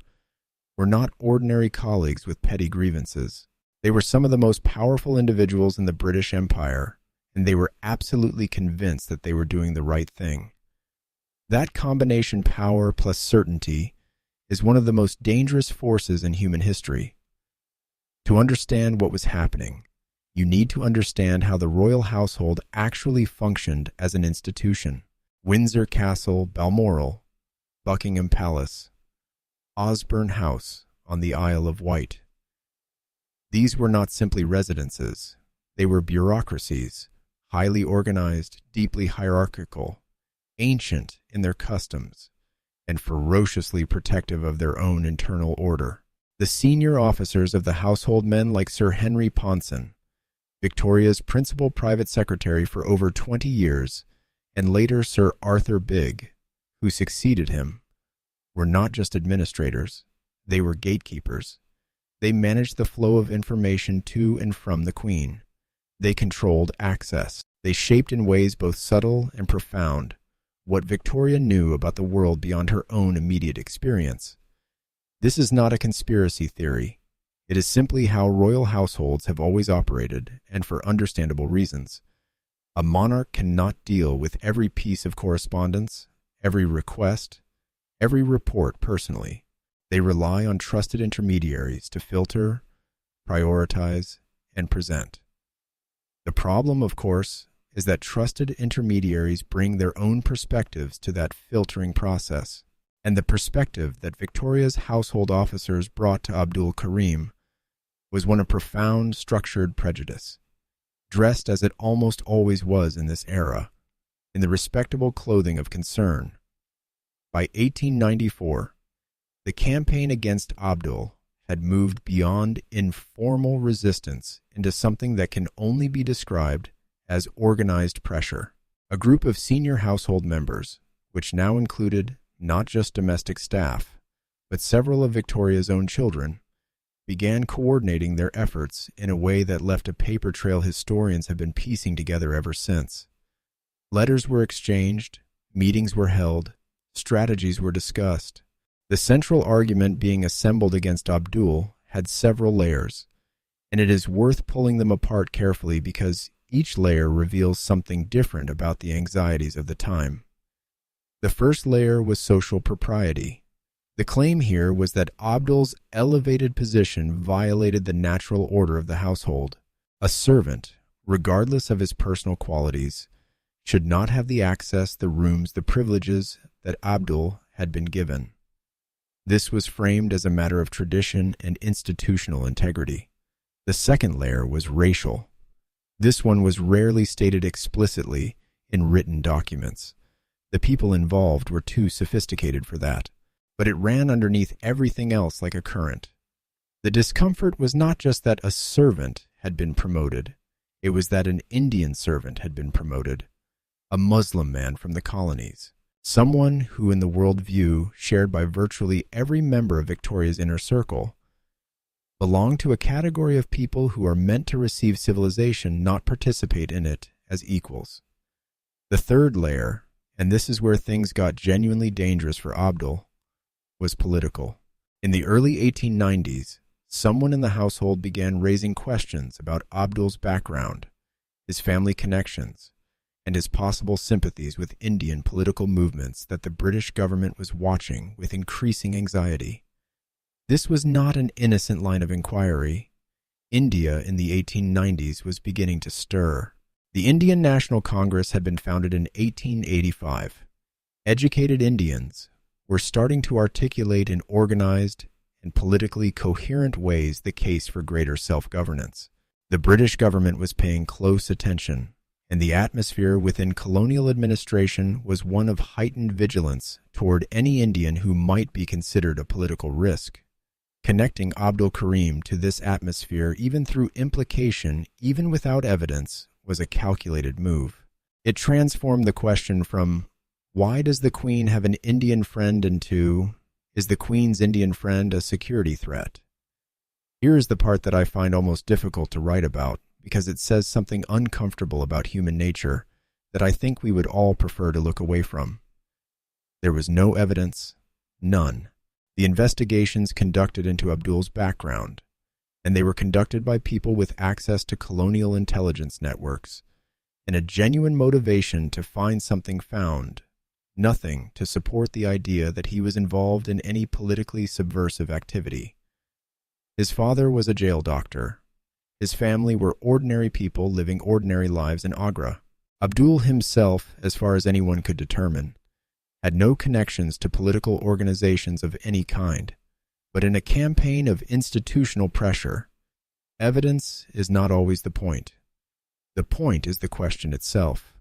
were not ordinary colleagues with petty grievances. They were some of the most powerful individuals in the British Empire, and they were absolutely convinced that they were doing the right thing. That combination, power plus certainty, is one of the most dangerous forces in human history. To understand what was happening, you need to understand how the royal household actually functioned as an institution. Windsor Castle, Balmoral, Buckingham Palace, Osborne House on the Isle of Wight. These were not simply residences. They were bureaucracies, highly organized, deeply hierarchical, ancient in their customs, and ferociously protective of their own internal order. The senior officers of the household, men like Sir Henry Ponson, Victoria's principal private secretary for over 20 years, and later Sir Arthur Bigg, who succeeded him, were not just administrators, they were gatekeepers. They managed the flow of information to and from the Queen. They controlled access. They shaped in ways both subtle and profound what Victoria knew about the world beyond her own immediate experience. This is not a conspiracy theory. It is simply how royal households have always operated, and for understandable reasons. A monarch cannot deal with every piece of correspondence, every request, every report personally. They rely on trusted intermediaries to filter, prioritize, and present. The problem, of course, is that trusted intermediaries bring their own perspectives to that filtering process, and the perspective that Victoria's household officers brought to Abdul Karim was one of profound structured prejudice, dressed as it almost always was in this era, in the respectable clothing of concern. By 1894, the campaign against Abdul had moved beyond informal resistance into something that can only be described as organized pressure. A group of senior household members, which now included not just domestic staff, but several of Victoria's own children, began coordinating their efforts in a way that left a paper trail historians have been piecing together ever since. Letters were exchanged, meetings were held, strategies were discussed. The central argument being assembled against Abdul had several layers, and it is worth pulling them apart carefully because each layer reveals something different about the anxieties of the time. The first layer was social propriety. The claim here was that Abdul's elevated position violated the natural order of the household. A servant, regardless of his personal qualities, should not have the access, the rooms, the privileges that Abdul had been given. This was framed as a matter of tradition and institutional integrity. The second layer was racial. This one was rarely stated explicitly in written documents. The people involved were too sophisticated for that, but it ran underneath everything else like a current. The discomfort was not just that a servant had been promoted, it was that an Indian servant had been promoted, a Muslim man from the colonies, someone who, in the worldview shared by virtually every member of Victoria's inner circle, belonged to a category of people who are meant to receive civilization, not participate in it as equals. The third layer, and this is where things got genuinely dangerous for Abdul, was political. In the early 1890s, someone in the household began raising questions about Abdul's background, his family connections, and his possible sympathies with Indian political movements that the British government was watching with increasing anxiety. This was not an innocent line of inquiry. India in the 1890s was beginning to stir. The Indian National Congress had been founded in 1885. Educated Indians were starting to articulate in organized and politically coherent ways the case for greater self-governance. The British government was paying close attention, and the atmosphere within colonial administration was one of heightened vigilance toward any Indian who might be considered a political risk. Connecting Abdul Karim to this atmosphere, even through implication, even without evidence, was a calculated move. It transformed the question from, why does the Queen have an Indian friend, into, is the Queen's Indian friend a security threat? Here is the part that I find almost difficult to write about, because it says something uncomfortable about human nature that I think we would all prefer to look away from. There was no evidence, none. The investigations conducted into Abdul's background, and they were conducted by people with access to colonial intelligence networks, and a genuine motivation to find something found, nothing to support the idea that he was involved in any politically subversive activity. His father was a jail doctor. His family were ordinary people living ordinary lives in Agra. Abdul himself, as far as anyone could determine, had no connections to political organizations of any kind, but in a campaign of institutional pressure, evidence is not always the point. The point is the question itself.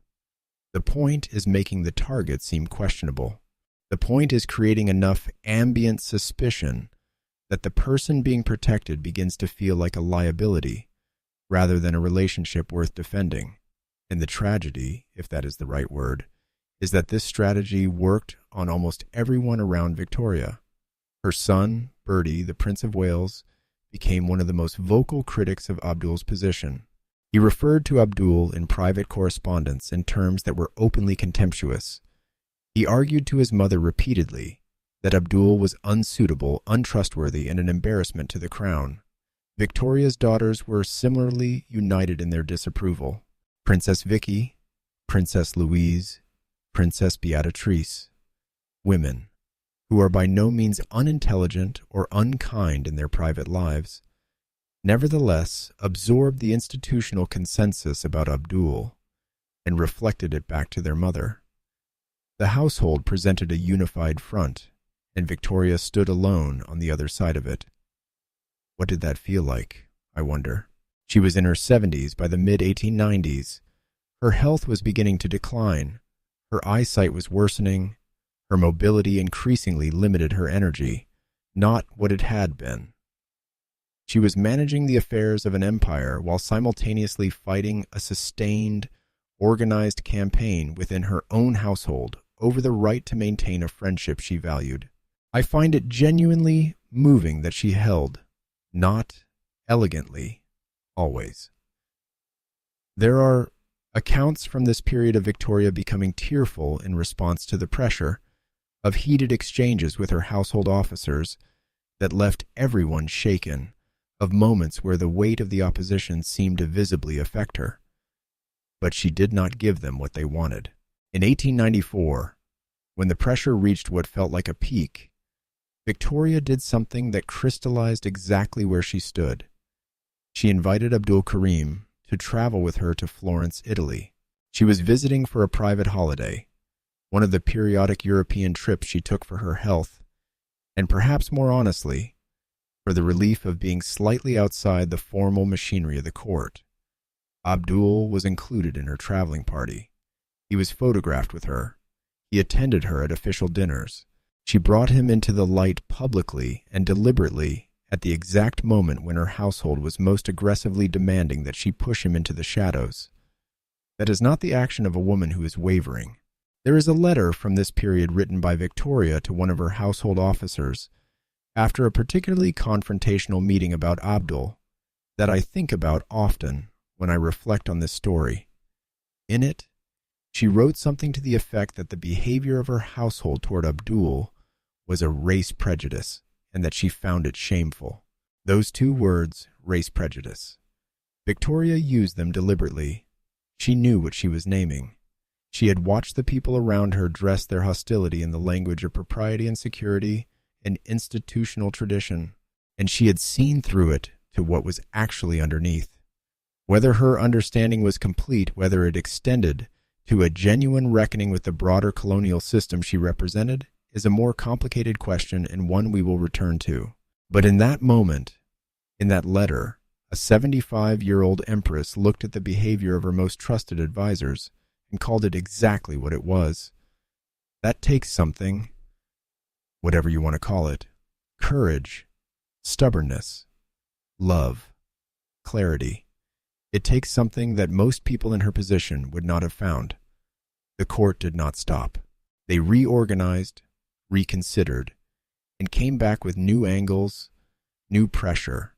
The point is making the target seem questionable. The point is creating enough ambient suspicion that the person being protected begins to feel like a liability rather than a relationship worth defending. And the tragedy, if that is the right word, is that this strategy worked on almost everyone around Victoria. Her son, Bertie, the Prince of Wales, became one of the most vocal critics of Abdul's position. He referred to Abdul in private correspondence in terms that were openly contemptuous. He argued to his mother repeatedly that Abdul was unsuitable, untrustworthy, and an embarrassment to the crown. Victoria's daughters were similarly united in their disapproval. Princess Vicky, Princess Louise, Princess Beatrice, women who are by no means unintelligent or unkind in their private lives, nevertheless absorbed the institutional consensus about Abdul and reflected it back to their mother. The household presented a unified front, and Victoria stood alone on the other side of it. What did that feel like, I wonder? She was in her 70s by the mid-1890s. Her health was beginning to decline. Her eyesight was worsening. Her mobility increasingly limited her energy, not what it had been. She was managing the affairs of an empire while simultaneously fighting a sustained, organized campaign within her own household over the right to maintain a friendship she valued. I find it genuinely moving that she held, not elegantly, always. There are accounts from this period of Victoria becoming tearful in response to the pressure of heated exchanges with her household officers that left everyone shaken, of moments where the weight of the opposition seemed to visibly affect her. But she did not give them what they wanted. In 1894, when the pressure reached what felt like a peak, Victoria did something that crystallized exactly where she stood. She invited Abdul Karim to travel with her to Florence, Italy. She was visiting for a private holiday, one of the periodic European trips she took for her health, and perhaps more honestly, for the relief of being slightly outside the formal machinery of the court. Abdul was included in her traveling party. He was photographed with her. He attended her at official dinners. She brought him into the light publicly and deliberately at the exact moment when her household was most aggressively demanding that she push him into the shadows. That is not the action of a woman who is wavering. There is a letter from this period written by Victoria to one of her household officers after a particularly confrontational meeting about Abdul that I think about often when I reflect on this story. In it, She wrote something to the effect that the behavior of her household toward Abdul was a race prejudice and that she found it shameful. Those two words, race prejudice. Victoria used them deliberately. She knew what she was naming. She had watched the people around her dress their hostility in the language of propriety and security and institutional tradition, and she had seen through it to what was actually underneath. Whether her understanding was complete, whether it extended to a genuine reckoning with the broader colonial system she represented, is a more complicated question and one we will return to. But in that moment, in that letter, a 75-year-old empress looked at the behavior of her most trusted advisors and called it exactly what it was. That takes something, whatever you want to call it, courage, stubbornness, love, clarity. It takes something that most people in her position would not have found. The court did not stop. They reorganized, reconsidered, and came back with new angles, new pressure,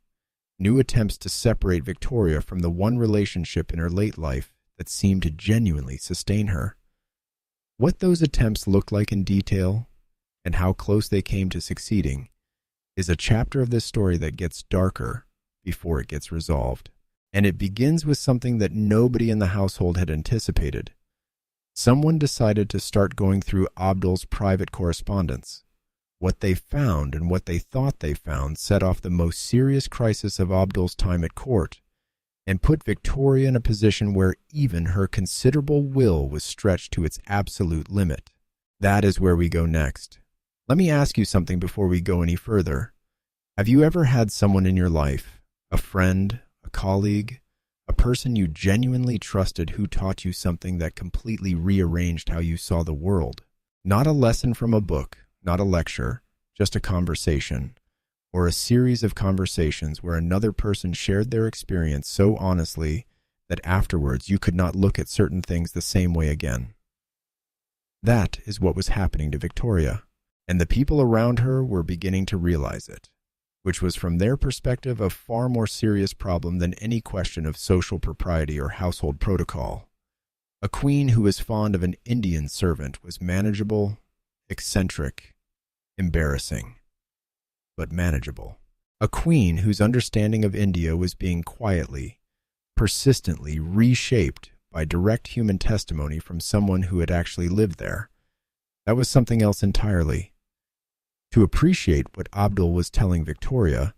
new attempts to separate Victoria from the one relationship in her late life that seemed to genuinely sustain her. What those attempts looked like in detail, and how close they came to succeeding, is a chapter of this story that gets darker before it gets resolved. And it begins with something that nobody in the household had anticipated. Someone decided to start going through Abdul's private correspondence. What they found and what they thought they found set off the most serious crisis of Abdul's time at court and put Victoria in a position where even her considerable will was stretched to its absolute limit. That is where we go next. Let me ask you something before we go any further. Have you ever had someone in your life, a friend, a colleague, a person you genuinely trusted who taught you something that completely rearranged how you saw the world? Not a lesson from a book, not a lecture, just a conversation, or a series of conversations where another person shared their experience so honestly that afterwards you could not look at certain things the same way again. That is what was happening to Victoria, and the people around her were beginning to realize it, which was from their perspective a far more serious problem than any question of social propriety or household protocol. A queen who was fond of an Indian servant was manageable, eccentric, embarrassing, but manageable. A queen whose understanding of India was being quietly, persistently reshaped by direct human testimony from someone who had actually lived there. That was something else entirely. To appreciate what Abdul was telling Victoria,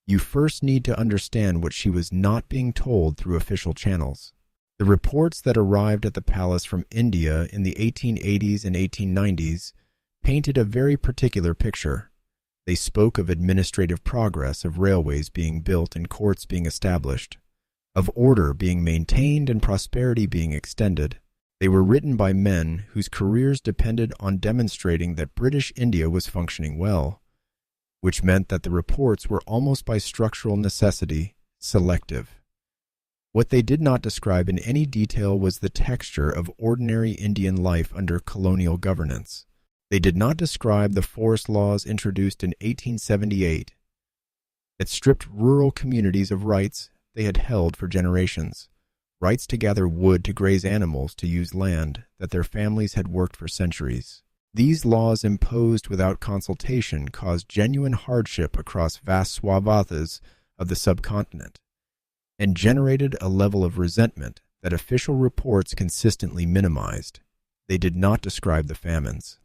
you first need to understand what she was not being told through official channels. The reports that arrived at the palace from India in the 1880s and 1890s painted a very particular picture. They spoke of administrative progress, of railways being built and courts being established, of order being maintained and prosperity being extended. They were written by men whose careers depended on demonstrating that British India was functioning well, which meant that the reports were almost by structural necessity selective. What they did not describe in any detail was the texture of ordinary Indian life under colonial governance. They did not describe the forest laws introduced in 1878 that stripped rural communities of rights they had held for generations, rights to gather wood to graze animals, to use land that their families had worked for centuries. These laws imposed without consultation caused genuine hardship across vast swaths of the subcontinent and generated a level of resentment that official reports consistently minimized. They did not describe the famines.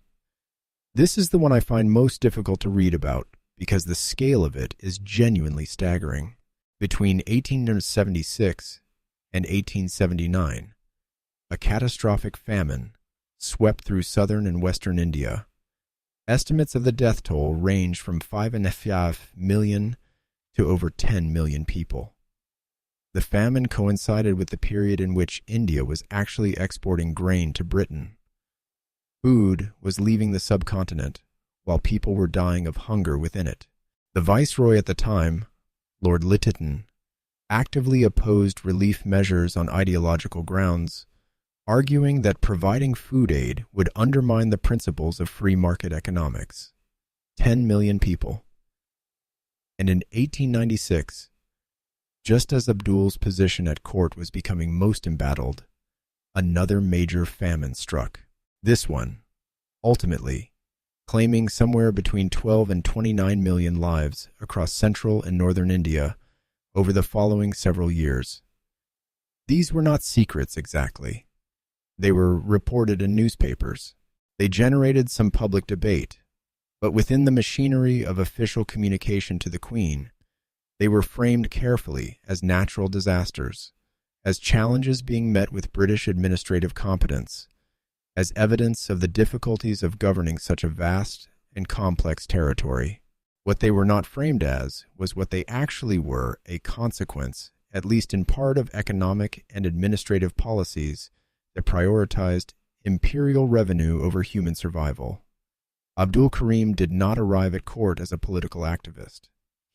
This is the one I find most difficult to read about because the scale of it is genuinely staggering. Between 1876 and 1879, a catastrophic famine swept through southern and western India. Estimates of the death toll ranged from 5.5 million to over 10 million people. The famine coincided with the period in which India was actually exporting grain to Britain. Food was leaving the subcontinent, while people were dying of hunger within it. The viceroy at the time, Lord Lytton, actively opposed relief measures on ideological grounds, arguing that providing food aid would undermine the principles of free market economics. 10 million people. And in 1896, just as Abdul's position at court was becoming most embattled, another major famine struck. This one, ultimately, claiming somewhere between 12 and 29 million lives across central and northern India over the following several years. These were not secrets exactly. They were reported in newspapers. They generated some public debate, but within the machinery of official communication to the Queen, they were framed carefully as natural disasters, as challenges being met with British administrative competence, as evidence of the difficulties of governing such a vast and complex territory. What they were not framed as was what they actually were, a consequence, at least in part, of economic and administrative policies that prioritized imperial revenue over human survival. Abdul Karim did not arrive at court as a political activist.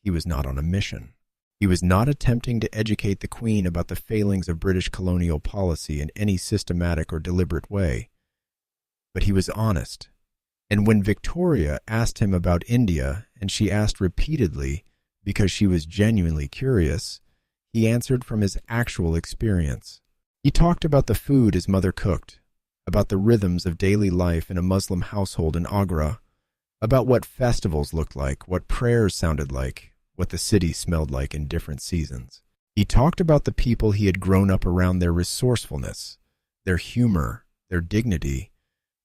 He was not on a mission. He was not attempting to educate the Queen about the failings of British colonial policy in any systematic or deliberate way. But he was honest. And when Victoria asked him about India, and she asked repeatedly because she was genuinely curious, he answered from his actual experience. He talked about the food his mother cooked, about the rhythms of daily life in a Muslim household in Agra, about what festivals looked like, what prayers sounded like, what the city smelled like in different seasons. He talked about the people he had grown up around, their resourcefulness, their humor, their dignity,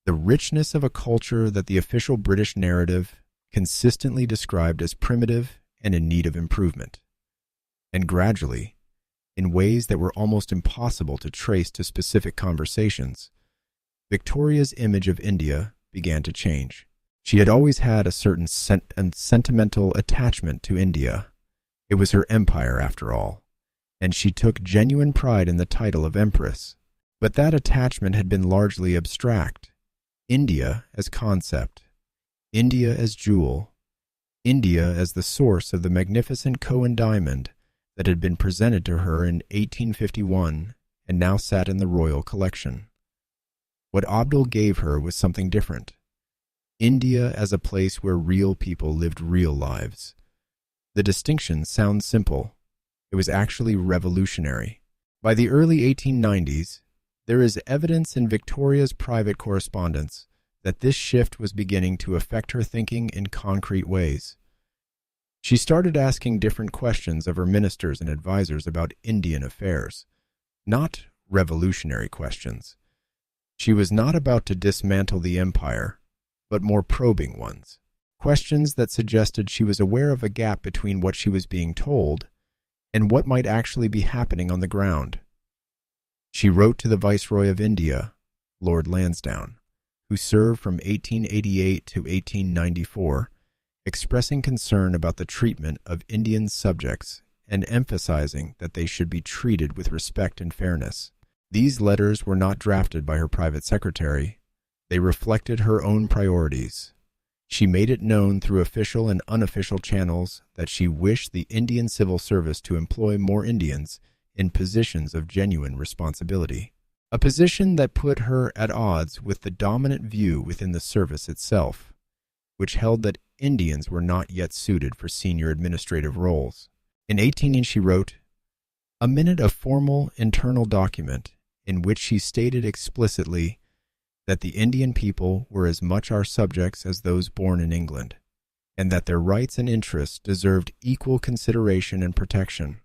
the richness of a culture that the official British narrative consistently described as primitive and in need of improvement. And gradually, in ways that were almost impossible to trace to specific conversations, Victoria's image of India began to change. She had always had a certain sentimental attachment to India. It was her empire, after all, and she took genuine pride in the title of Empress. But that attachment had been largely abstract. India as concept, India as jewel, India as the source of the magnificent Cohen diamond that had been presented to her in 1851 and now sat in the royal collection. What Abdul gave her was something different. India as a place where real people lived real lives. The distinction sounds simple. It was actually revolutionary. By the early 1890s, there is evidence in Victoria's private correspondence that this shift was beginning to affect her thinking in concrete ways. She started asking different questions of her ministers and advisors about Indian affairs, not revolutionary questions. She was not about to dismantle the empire, but more probing ones, questions that suggested she was aware of a gap between what she was being told and what might actually be happening on the ground. She wrote to the Viceroy of India, Lord Lansdowne, who served from 1888 to 1894, expressing concern about the treatment of Indian subjects and emphasizing that they should be treated with respect and fairness. These letters were not drafted by her private secretary. They reflected her own priorities. She made it known through official and unofficial channels that she wished the Indian civil service to employ more Indians in positions of genuine responsibility, a position that put her at odds with the dominant view within the service itself, which held that Indians were not yet suited for senior administrative roles. In 1890, she wrote a minute of formal internal document in which she stated explicitly that the Indian people were as much our subjects as those born in England, and that their rights and interests deserved equal consideration and protection.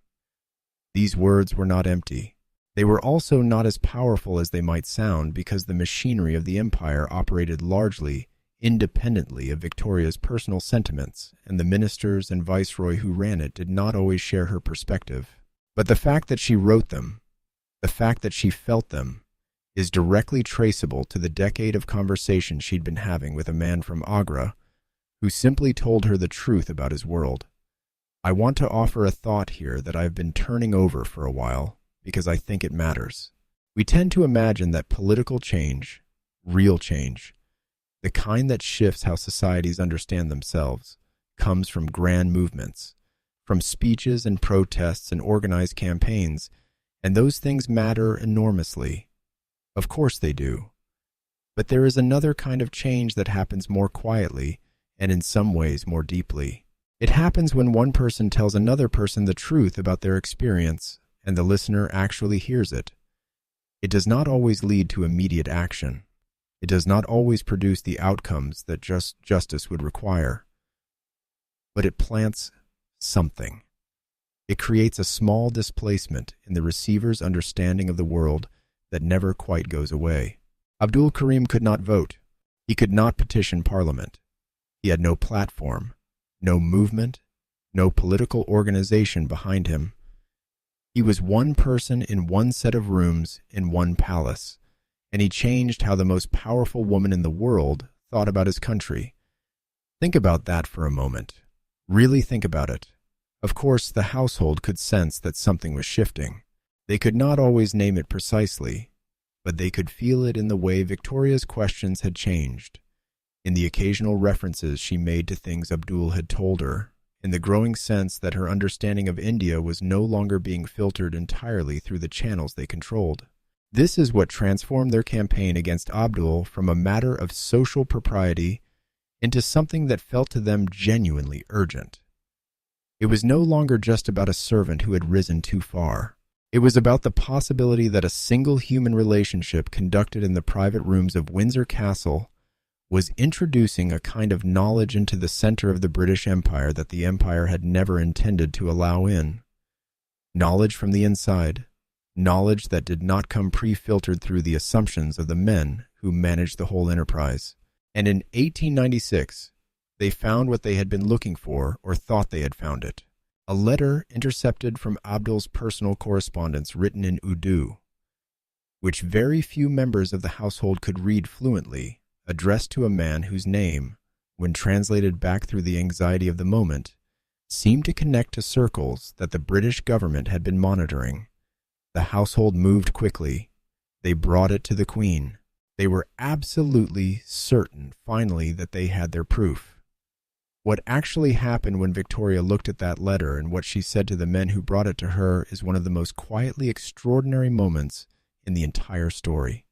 These words were not empty. They were also not as powerful as they might sound because the machinery of the empire operated largely independently of Victoria's personal sentiments, and the ministers and viceroy who ran it did not always share her perspective. But the fact that she wrote them, the fact that she felt them, is directly traceable to the decade of conversation she'd been having with a man from Agra who simply told her the truth about his world. I want to offer a thought here that I've been turning over for a while because I think it matters. We tend to imagine that political change, real change, the kind that shifts how societies understand themselves, comes from grand movements, from speeches and protests and organized campaigns, and those things matter enormously. Of course they do. But there is another kind of change that happens more quietly and in some ways more deeply. It happens when one person tells another person the truth about their experience and the listener actually hears it. It does not always lead to immediate action. It does not always produce the outcomes that justice would require. But it plants something. It creates a small displacement in the receiver's understanding of the world that never quite goes away. Abdul Karim could not vote. He could not petition Parliament. He had no platform, no movement, no political organization behind him. He was one person in one set of rooms in one palace, and he changed how the most powerful woman in the world thought about his country. Think about that for a moment. Really think about it. Of course, the household could sense that something was shifting. They could not always name it precisely, but they could feel it in the way Victoria's questions had changed, in the occasional references she made to things Abdul had told her, in the growing sense that her understanding of India was no longer being filtered entirely through the channels they controlled. This is what transformed their campaign against Abdul from a matter of social propriety into something that felt to them genuinely urgent. It was no longer just about a servant who had risen too far. It was about the possibility that a single human relationship conducted in the private rooms of Windsor Castle was introducing a kind of knowledge into the center of the British Empire that the Empire had never intended to allow in. Knowledge from the inside, knowledge that did not come pre-filtered through the assumptions of the men who managed the whole enterprise. And in 1896, they found what they had been looking for, or thought they had found it. A letter intercepted from Abdul's personal correspondence written in Urdu, which very few members of the household could read fluently, addressed to a man whose name, when translated back through the anxiety of the moment, seemed to connect to circles that the British government had been monitoring. The household moved quickly. They brought it to the Queen. They were absolutely certain, finally, that they had their proof. What actually happened when Victoria looked at that letter and what she said to the men who brought it to her is one of the most quietly extraordinary moments in the entire story.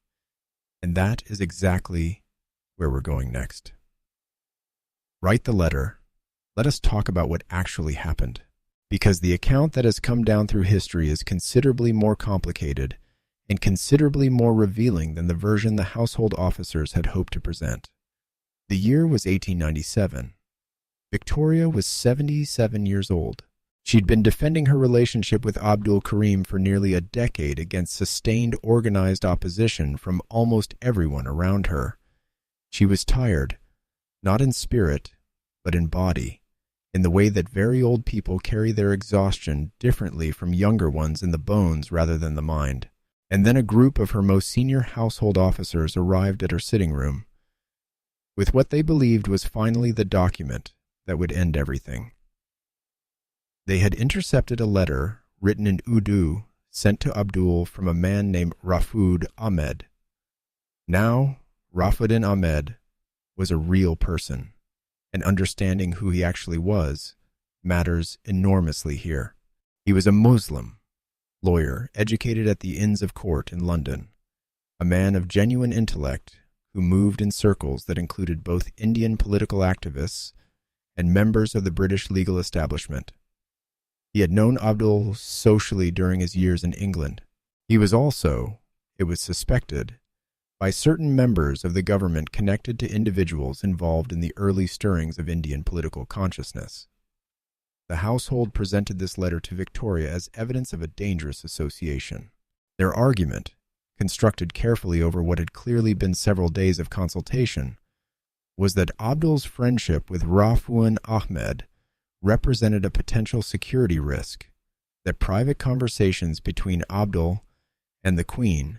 And that is exactly where we're going next. Write the letter. Let us talk about what actually happened, because the account that has come down through history is considerably more complicated and considerably more revealing than the version the household officers had hoped to present. The year was 1897. Victoria was 77 years old. She'd been defending her relationship with Abdul Karim for nearly a decade against sustained organized opposition from almost everyone around her. She was tired, not in spirit, but in body, in the way that very old people carry their exhaustion differently from younger ones in the bones rather than the mind. And then a group of her most senior household officers arrived at her sitting room, with what they believed was finally the document that would end everything. They had intercepted a letter written in Urdu sent to Abdul from a man named Rafud Ahmed. Now, Rafuddin Ahmed was a real person, and understanding who he actually was matters enormously here. He was a Muslim lawyer educated at the Inns of Court in London, a man of genuine intellect who moved in circles that included both Indian political activists and members of the British legal establishment. He had known Abdul socially during his years in England. He was also, it was suspected, by certain members of the government connected to individuals involved in the early stirrings of Indian political consciousness. The household presented this letter to Victoria as evidence of a dangerous association. Their argument, constructed carefully over what had clearly been several days of consultation, was that Abdul's friendship with Rafuddin Ahmed represented a potential security risk, that private conversations between Abdul and the Queen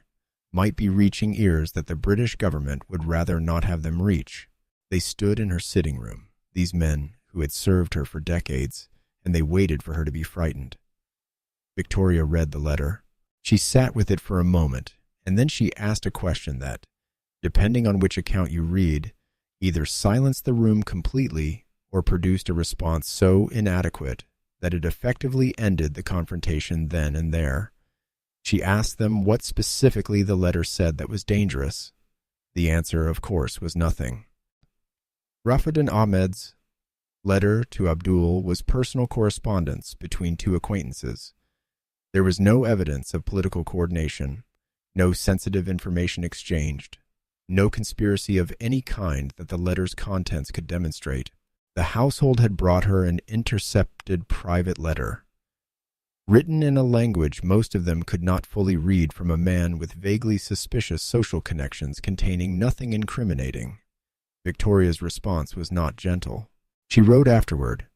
might be reaching ears that the British government would rather not have them reach. They stood in her sitting room, these men who had served her for decades, and they waited for her to be frightened. Victoria read the letter. She sat with it for a moment, and then she asked a question that, depending on which account you read, either silenced the room completely or produced a response so inadequate that it effectively ended the confrontation then and there. She asked them what specifically the letter said that was dangerous. The answer, of course, was nothing. Rafuddin Ahmed's letter to Abdul was personal correspondence between two acquaintances. There was no evidence of political coordination, no sensitive information exchanged, no conspiracy of any kind that the letter's contents could demonstrate. The household had brought her an intercepted private letter, written in a language most of them could not fully read, from a man with vaguely suspicious social connections containing nothing incriminating. Victoria's response was not gentle. She wrote afterward,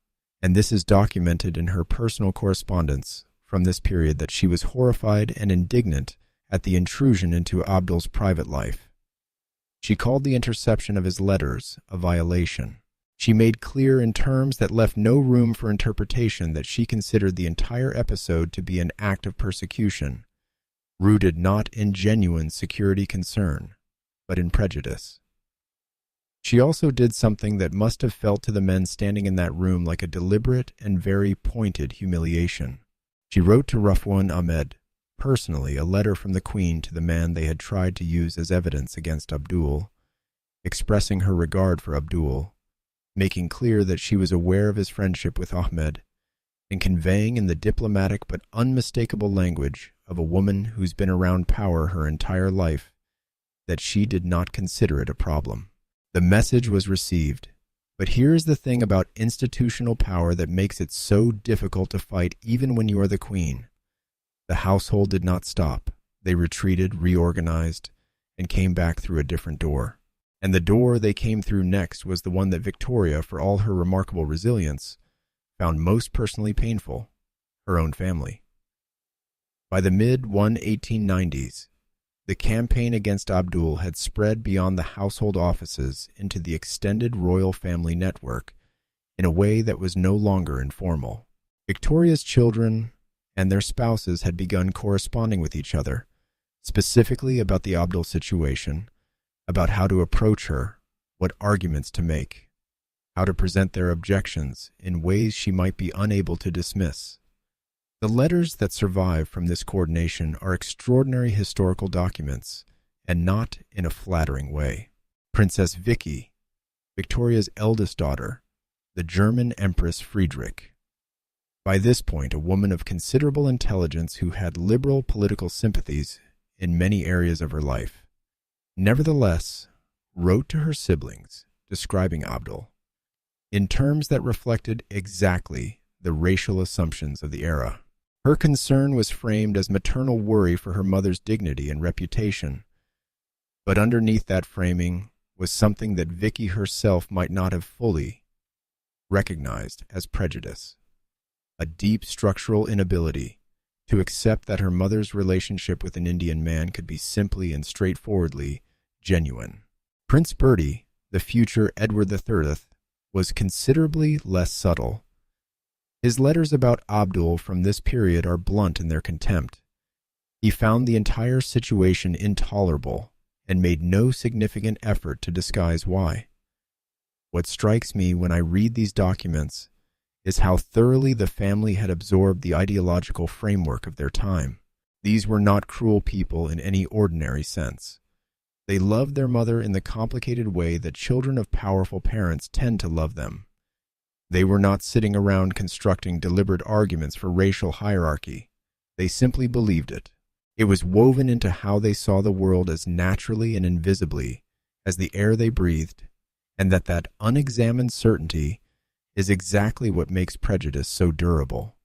and this is documented in her personal correspondence from this period, that she was horrified and indignant at the intrusion into Abdul's private life. She called the interception of his letters a violation. She made clear in terms that left no room for interpretation that she considered the entire episode to be an act of persecution, rooted not in genuine security concern, but in prejudice. She also did something that must have felt to the men standing in that room like a deliberate and very pointed humiliation. She wrote to Rafwan Ahmed, personally, a letter from the Queen to the man they had tried to use as evidence against Abdul, expressing her regard for Abdul, making clear that she was aware of his friendship with Ahmed, and conveying in the diplomatic but unmistakable language of a woman who's been around power her entire life that she did not consider it a problem. The message was received, but here's the thing about institutional power that makes it so difficult to fight even when you are the Queen. The household did not stop. They retreated, reorganized, and came back through a different door. And the door they came through next was the one that Victoria, for all her remarkable resilience, found most personally painful: her own family. By the mid-1890s, the campaign against Abdul had spread beyond the household offices into the extended royal family network in a way that was no longer informal. Victoria's children and their spouses had begun corresponding with each other, specifically about the Abdul situation, about how to approach her, what arguments to make, how to present their objections in ways she might be unable to dismiss. The letters that survive from this coordination are extraordinary historical documents, and not in a flattering way. Princess Vicky, Victoria's eldest daughter, the German Empress Friedrich, by this point a woman of considerable intelligence who had liberal political sympathies in many areas of her life, nevertheless wrote to her siblings describing Abdul in terms that reflected exactly the racial assumptions of the era. Her concern was framed as maternal worry for her mother's dignity and reputation, but underneath that framing was something that Vicky herself might not have fully recognized as prejudice, a deep structural inability to accept that her mother's relationship with an Indian man could be simply and straightforwardly genuine. Prince Bertie, the future Edward III, was considerably less subtle. His letters about Abdul from this period are blunt in their contempt. He found the entire situation intolerable and made no significant effort to disguise why. What strikes me when I read these documents is how thoroughly the family had absorbed the ideological framework of their time. These were not cruel people in any ordinary sense. They loved their mother in the complicated way that children of powerful parents tend to love them. They were not sitting around constructing deliberate arguments for racial hierarchy. They simply believed it. It was woven into how they saw the world as naturally and invisibly as the air they breathed, and that unexamined certainty is exactly what makes prejudice so durable.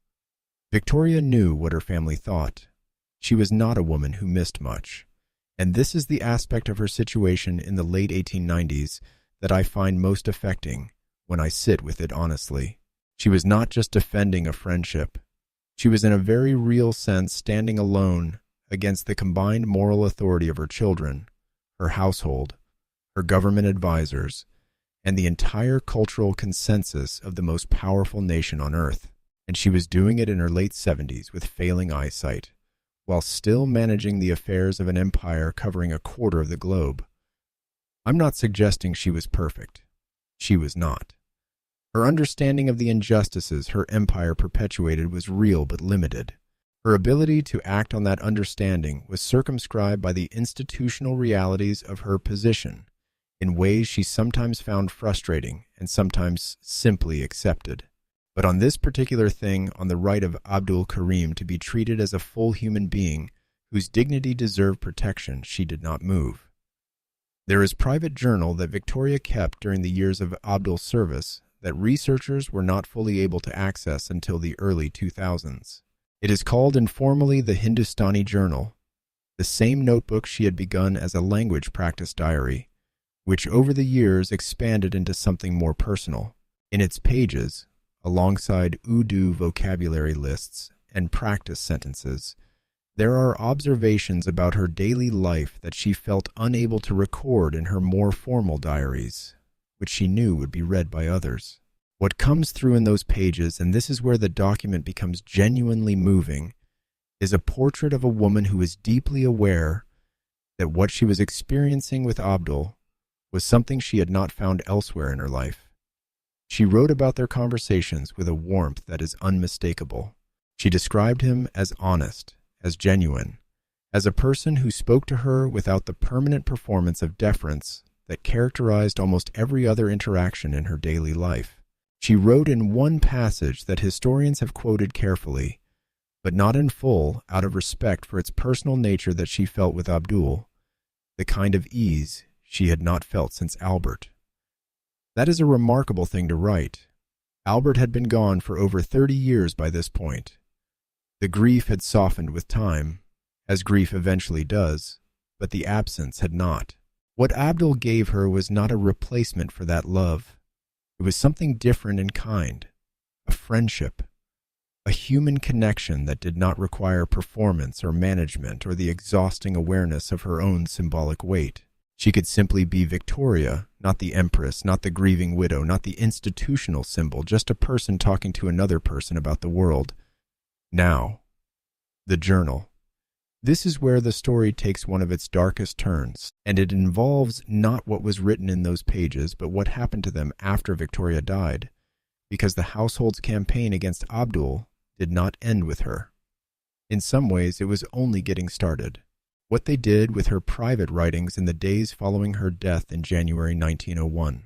Victoria knew what her family thought. She was not a woman who missed much, and this is the aspect of her situation in the late 1890s that I find most affecting when I sit with it honestly. She was not just defending a friendship. She was in a very real sense standing alone against the combined moral authority of her children, her household, her government advisors, and the entire cultural consensus of the most powerful nation on earth. And she was doing it in her late 70s with failing eyesight, while still managing the affairs of an empire covering a quarter of the globe. I'm not suggesting she was perfect. She was not. Her understanding of the injustices her empire perpetuated was real but limited. Her ability to act on that understanding was circumscribed by the institutional realities of her position in ways she sometimes found frustrating and sometimes simply accepted. But on this particular thing, on the right of Abdul Karim to be treated as a full human being whose dignity deserved protection, she did not move. There is a private journal that Victoria kept during the years of Abdul's service that researchers were not fully able to access until the early 2000s. It is called informally the Hindustani Journal, the same notebook she had begun as a language practice diary, which over the years expanded into something more personal. In its pages, alongside Urdu vocabulary lists and practice sentences, there are observations about her daily life that she felt unable to record in her more formal diaries, which she knew would be read by others. What comes through in those pages, and this is where the document becomes genuinely moving, is a portrait of a woman who is deeply aware that what she was experiencing with Abdul was something she had not found elsewhere in her life. She wrote about their conversations with a warmth that is unmistakable. She described him as honest, as genuine, as a person who spoke to her without the permanent performance of deference that characterized almost every other interaction in her daily life. She wrote in one passage that historians have quoted carefully, but not in full out of respect for its personal nature, that she felt with Abdul, the kind of ease she had not felt since Albert. That is a remarkable thing to write. Albert had been gone for over 30 years by this point. The grief had softened with time, as grief eventually does, but the absence had not. What Abdul gave her was not a replacement for that love. It was something different in kind, a friendship, a human connection that did not require performance or management or the exhausting awareness of her own symbolic weight. She could simply be Victoria, not the empress, not the grieving widow, not the institutional symbol, just a person talking to another person about the world. Now, the journal. This is where the story takes one of its darkest turns, and it involves not what was written in those pages, but what happened to them after Victoria died, because the household's campaign against Abdul did not end with her. In some ways, it was only getting started. What they did with her private writings in the days following her death in January 1901.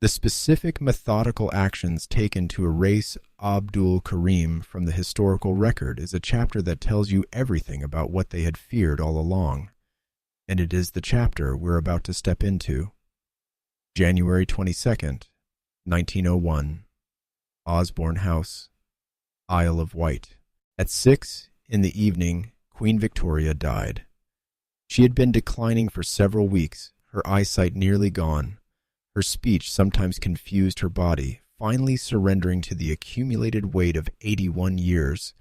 The specific methodical actions taken to erase Abdul Karim from the historical record is a chapter that tells you everything about what they had feared all along, and it is the chapter we're about to step into. January 22nd, 1901, Osborne House, Isle of Wight. At 6 in the evening, Queen Victoria died. She had been declining for several weeks, her eyesight nearly gone. Her speech sometimes confused her body, finally surrendering to the accumulated weight of 81 years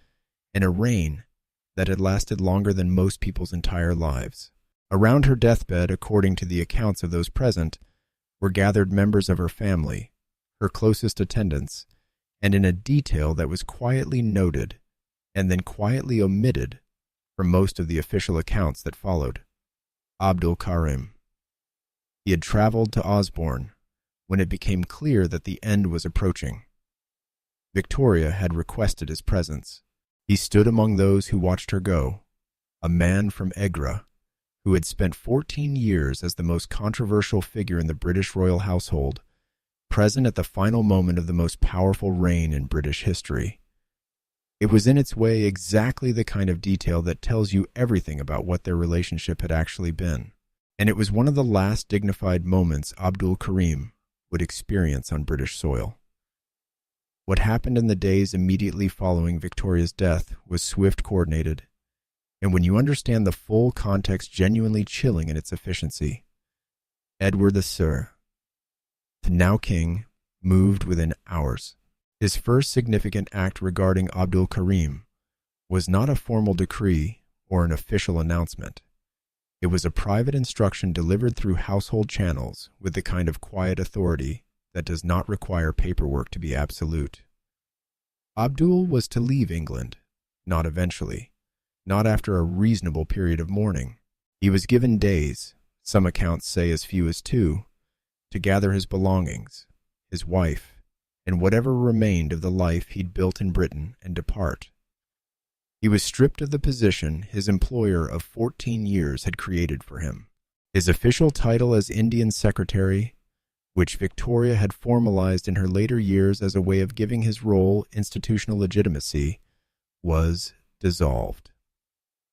and a reign that had lasted longer than most people's entire lives. Around her deathbed, according to the accounts of those present, were gathered members of her family, her closest attendants, and in a detail that was quietly noted and then quietly omitted from most of the official accounts that followed. Abdul Karim. He had traveled to Osborne when it became clear that the end was approaching. Victoria had requested his presence. He stood among those who watched her go, a man from Egra, who had spent 14 years as the most controversial figure in the British royal household, present at the final moment of the most powerful reign in British history. It was in its way exactly the kind of detail that tells you everything about what their relationship had actually been. And it was one of the last dignified moments Abdul Karim would experience on British soil. What happened in the days immediately following Victoria's death was swift, coordinated, and when you understand the full context, genuinely chilling in its efficiency. Edward III, the now king, moved within hours. His first significant act regarding Abdul Karim was not a formal decree or an official announcement. It was a private instruction delivered through household channels with the kind of quiet authority that does not require paperwork to be absolute. Abdul was to leave England, not eventually, not after a reasonable period of mourning. He was given days, some accounts say as few as 2, to gather his belongings, his wife, and whatever remained of the life he'd built in Britain and depart. He was stripped of the position his employer of 14 years had created for him. His official title as Indian Secretary, which Victoria had formalized in her later years as a way of giving his role institutional legitimacy, was dissolved.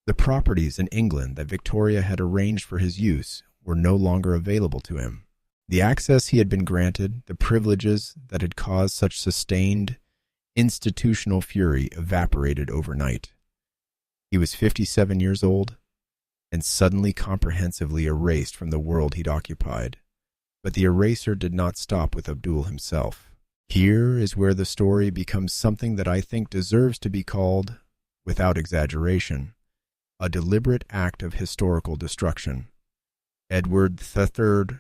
The properties in England that Victoria had arranged for his use were no longer available to him. The access he had been granted, the privileges that had caused such sustained institutional fury evaporated overnight. He was 57 years old and suddenly comprehensively erased from the world he'd occupied. But the eraser did not stop with Abdul himself. Here is where the story becomes something that I think deserves to be called, without exaggeration, a deliberate act of historical destruction. Edward III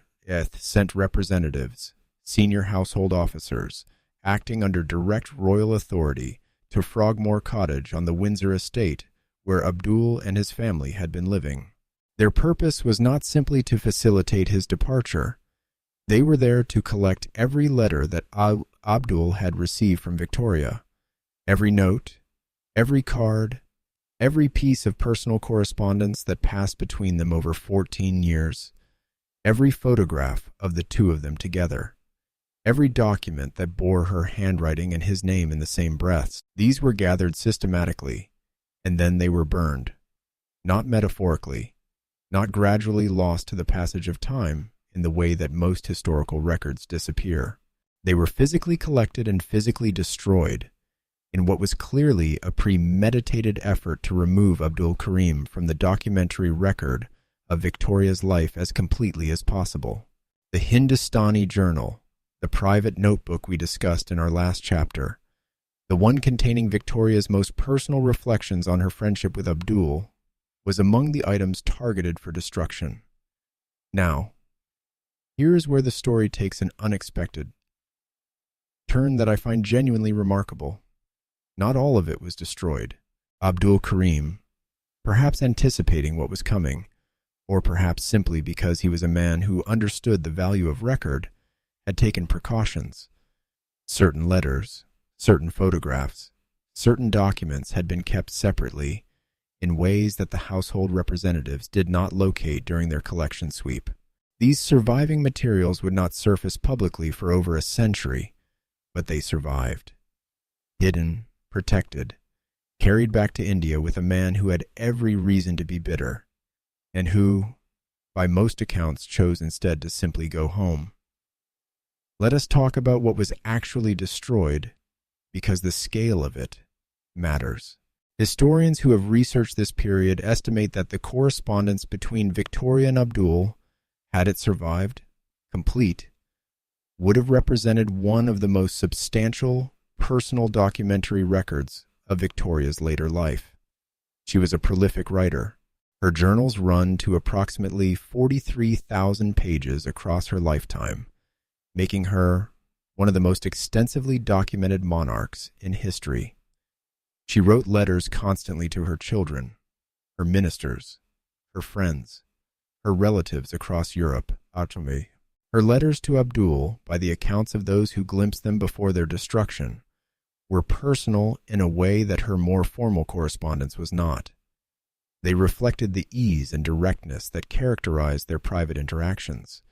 sent representatives, senior household officers, acting under direct royal authority, to Frogmore Cottage on the Windsor estate where Abdul and his family had been living. Their purpose was not simply to facilitate his departure. They were there to collect every letter that Abdul had received from Victoria, every note, every card, every piece of personal correspondence that passed between them over 14 years, every photograph of the two of them together, every document that bore her handwriting and his name in the same breaths. These were gathered systematically, and then they were burned, not metaphorically, not gradually lost to the passage of time in the way that most historical records disappear. They were physically collected and physically destroyed in what was clearly a premeditated effort to remove Abdul Karim from the documentary record of Victoria's life as completely as possible. The Hindustani Journal, the private notebook we discussed in our last chapter, the one containing Victoria's most personal reflections on her friendship with Abdul, was among the items targeted for destruction. Now, here is where the story takes an unexpected turn that I find genuinely remarkable. Not all of it was destroyed. Abdul Karim, perhaps anticipating what was coming, or perhaps simply because he was a man who understood the value of record, had taken precautions. Certain letters, certain photographs, certain documents had been kept separately in ways that the household representatives did not locate during their collection sweep. These surviving materials would not surface publicly for over a century, but they survived. Hidden, protected, carried back to India with a man who had every reason to be bitter, and who, by most accounts, chose instead to simply go home. Let us talk about what was actually destroyed, because the scale of it matters. Historians who have researched this period estimate that the correspondence between Victoria and Abdul, had it survived, complete, would have represented one of the most substantial personal documentary records of Victoria's later life. She was a prolific writer. Her journals run to approximately 43,000 pages across her lifetime, making her one of the most extensively documented monarchs in history. She wrote letters constantly to her children, her ministers, her friends, her relatives across Europe, Atome. Her letters to Abdul, by the accounts of those who glimpsed them before their destruction, were personal in a way that her more formal correspondence was not. They reflected the ease and directness that characterized their private interactions.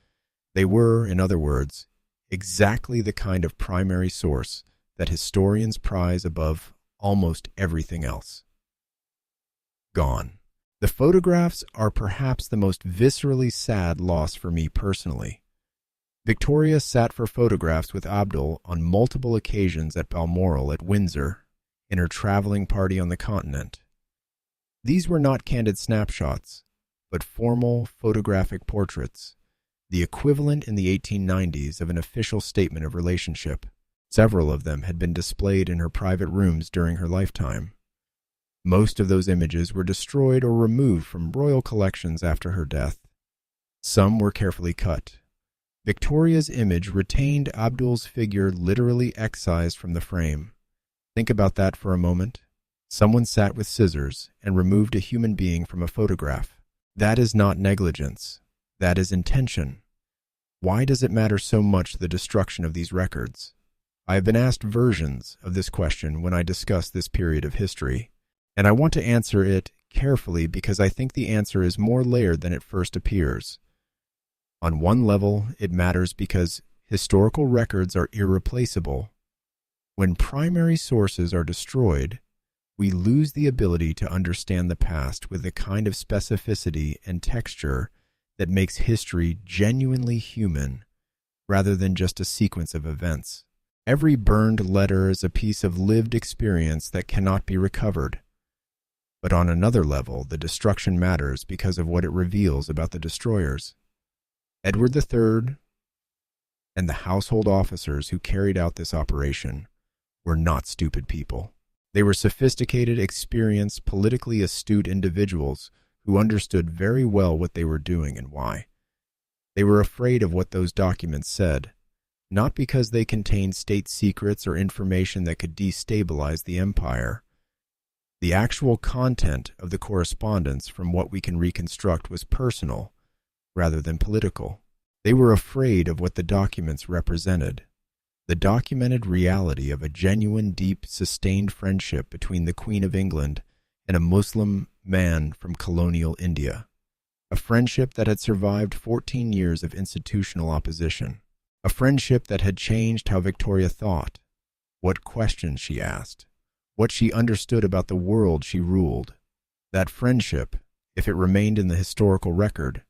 They were, in other words, exactly the kind of primary source that historians prize above almost everything else. Gone. The photographs are perhaps the most viscerally sad loss for me personally. Victoria sat for photographs with Abdul on multiple occasions at Balmoral at Windsor, in her traveling party on the continent. These were not candid snapshots, but formal photographic portraits, the equivalent in the 1890s of an official statement of relationship. Several of them had been displayed in her private rooms during her lifetime. Most of those images were destroyed or removed from royal collections after her death. Some were carefully cut. Victoria's image retained Abdul's figure literally excised from the frame. Think about that for a moment. Someone sat with scissors and removed a human being from a photograph. That is not negligence. That is intention. Why does it matter so much the destruction of these records? I have been asked versions of this question when I discuss this period of history, and I want to answer it carefully because I think the answer is more layered than it first appears. On one level, it matters because historical records are irreplaceable. When primary sources are destroyed, we lose the ability to understand the past with the kind of specificity and texture that makes history genuinely human rather than just a sequence of events. Every burned letter is a piece of lived experience that cannot be recovered. But on another level, the destruction matters because of what it reveals about the destroyers. Edward III and the household officers who carried out this operation were not stupid people. They were sophisticated, experienced, politically astute individuals who understood very well what they were doing and why. They were afraid of what those documents said, not because they contained state secrets or information that could destabilize the empire. The actual content of the correspondence, from what we can reconstruct, was personal rather than political. They were afraid of what the documents represented, the documented reality of a genuine, deep, sustained friendship between the Queen of England and a Muslim man from colonial India, a friendship that had survived 14 years of institutional opposition, a friendship that had changed how Victoria thought, what questions she asked, what she understood about the world she ruled. That friendship, if it remained in the historical record,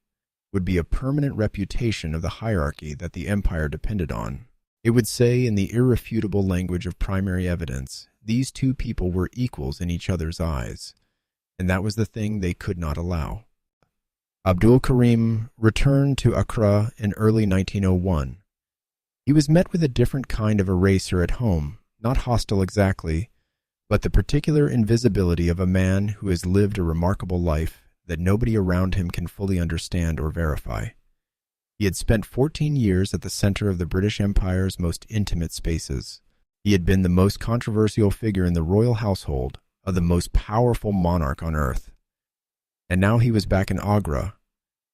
would be a permanent reputation of the hierarchy that the empire depended on. It would say, in the irrefutable language of primary evidence, these two people were equals in each other's eyes, and that was the thing they could not allow. Abdul Karim returned to Accra in early 1901. He was met with a different kind of eraser at home, not hostile exactly, but the particular invisibility of a man who has lived a remarkable life that nobody around him can fully understand or verify. He had spent 14 years at the center of the British Empire's most intimate spaces. He had been the most controversial figure in the royal household of the most powerful monarch on earth. And now he was back in Agra,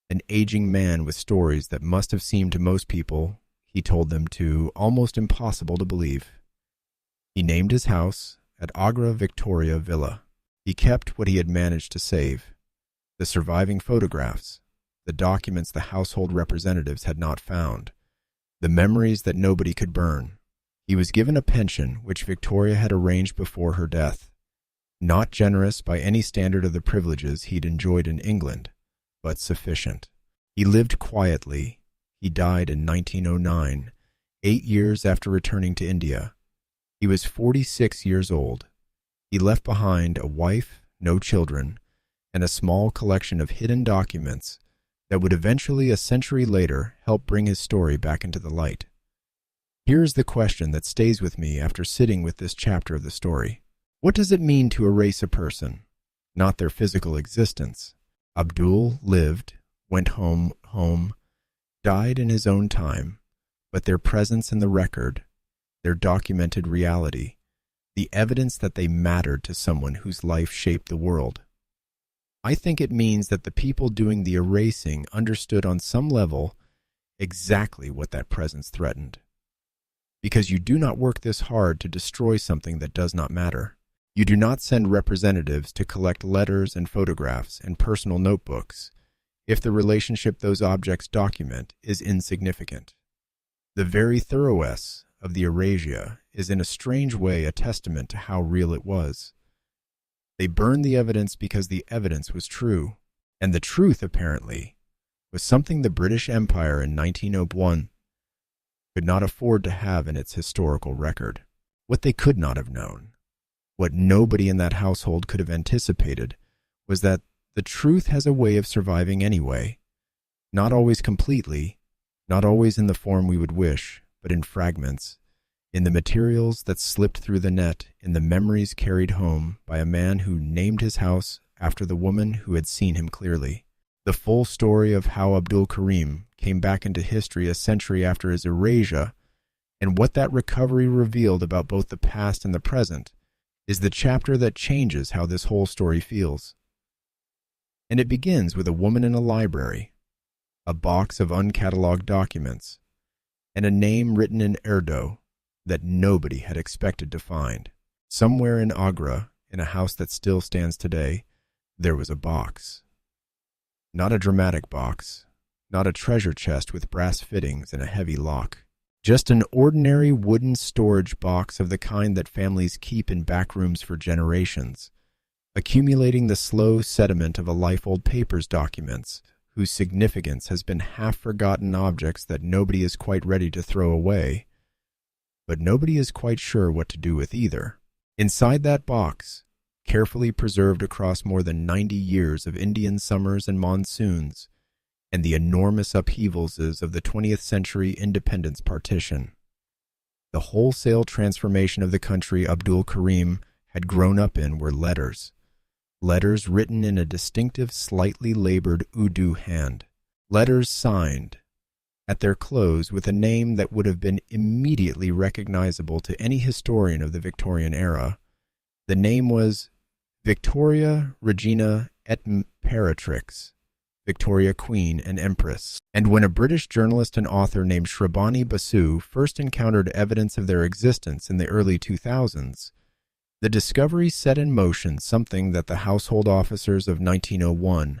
an aging man with stories that must have seemed to most people, he told them, to almost impossible to believe. He named his house at Agra Victoria Villa. He kept what he had managed to save, the surviving photographs, the documents the household representatives had not found, the memories that nobody could burn. He was given a pension which Victoria had arranged before her death, not generous by any standard of the privileges he'd enjoyed in England, but sufficient. He lived quietly. He died in 1909, 8 years after returning to India. He was 46 years old. He left behind a wife, no children, and a small collection of hidden documents that would eventually, a century later, help bring his story back into the light. Here is the question that stays with me after sitting with this chapter of the story. What does it mean to erase a person? Not their physical existence. Abdul lived, went home, died in his own time, but their presence in the record, their documented reality, the evidence that they mattered to someone whose life shaped the world. I think it means that the people doing the erasing understood on some level exactly what that presence threatened. Because you do not work this hard to destroy something that does not matter. You do not send representatives to collect letters and photographs and personal notebooks if the relationship those objects document is insignificant. The very thoroughness of the erasure is in a strange way a testament to how real it was. They burned the evidence because the evidence was true, and the truth, apparently, was something the British Empire in 1901 could not afford to have in its historical record. What they could not have known, what nobody in that household could have anticipated, was that the truth has a way of surviving anyway, not always completely, not always in the form we would wish, but in fragments, in the materials that slipped through the net, in the memories carried home by a man who named his house after the woman who had seen him clearly. The full story of how Abdul Karim came back into history a century after his erasure, and what that recovery revealed about both the past and the present, is the chapter that changes how this whole story feels. And it begins with a woman in a library, a box of uncatalogued documents, and a name written in Urdu that nobody had expected to find. Somewhere in Agra, in a house that still stands today, there was a box. Not a dramatic box, not a treasure chest with brass fittings and a heavy lock, Just an ordinary wooden storage box of the kind that families keep in back rooms for generations, accumulating the slow sediment of a life-old paper's documents, whose significance has been half-forgotten objects that nobody is quite ready to throw away, but nobody is quite sure what to do with either. Inside that box, carefully preserved across more than 90 years of Indian summers and monsoons, and the enormous upheavals of the 20th century independence partition, the wholesale transformation of the country Abdul Karim had grown up in were letters. Letters written in a distinctive, slightly labored Urdu hand. Letters signed, at their close, with a name that would have been immediately recognizable to any historian of the Victorian era. The name was Victoria Regina et Imperatrix, Victoria Queen and Empress. And when a British journalist and author named Shrabani Basu first encountered evidence of their existence in the early 2000s, the discovery set in motion something that the household officers of 1901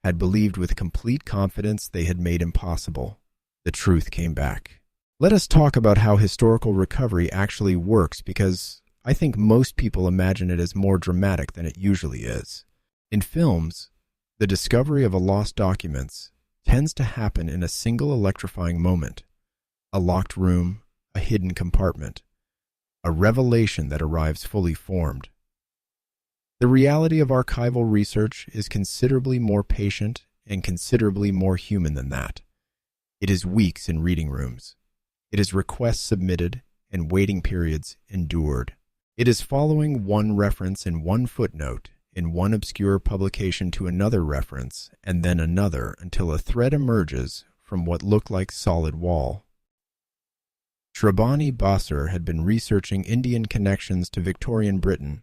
had believed with complete confidence they had made impossible. The truth came back. Let us talk about how historical recovery actually works, because I think most people imagine it as more dramatic than it usually is. In films, the discovery of a lost documents tends to happen in a single electrifying moment. A locked room, a hidden compartment, a revelation that arrives fully formed. The reality of archival research is considerably more patient and considerably more human than that. It is weeks in reading rooms. It is requests submitted and waiting periods endured. It is following one reference and one footnote in one obscure publication to another reference and then another until a thread emerges from what looked like solid wall. Shrabani Basu had been researching Indian connections to Victorian Britain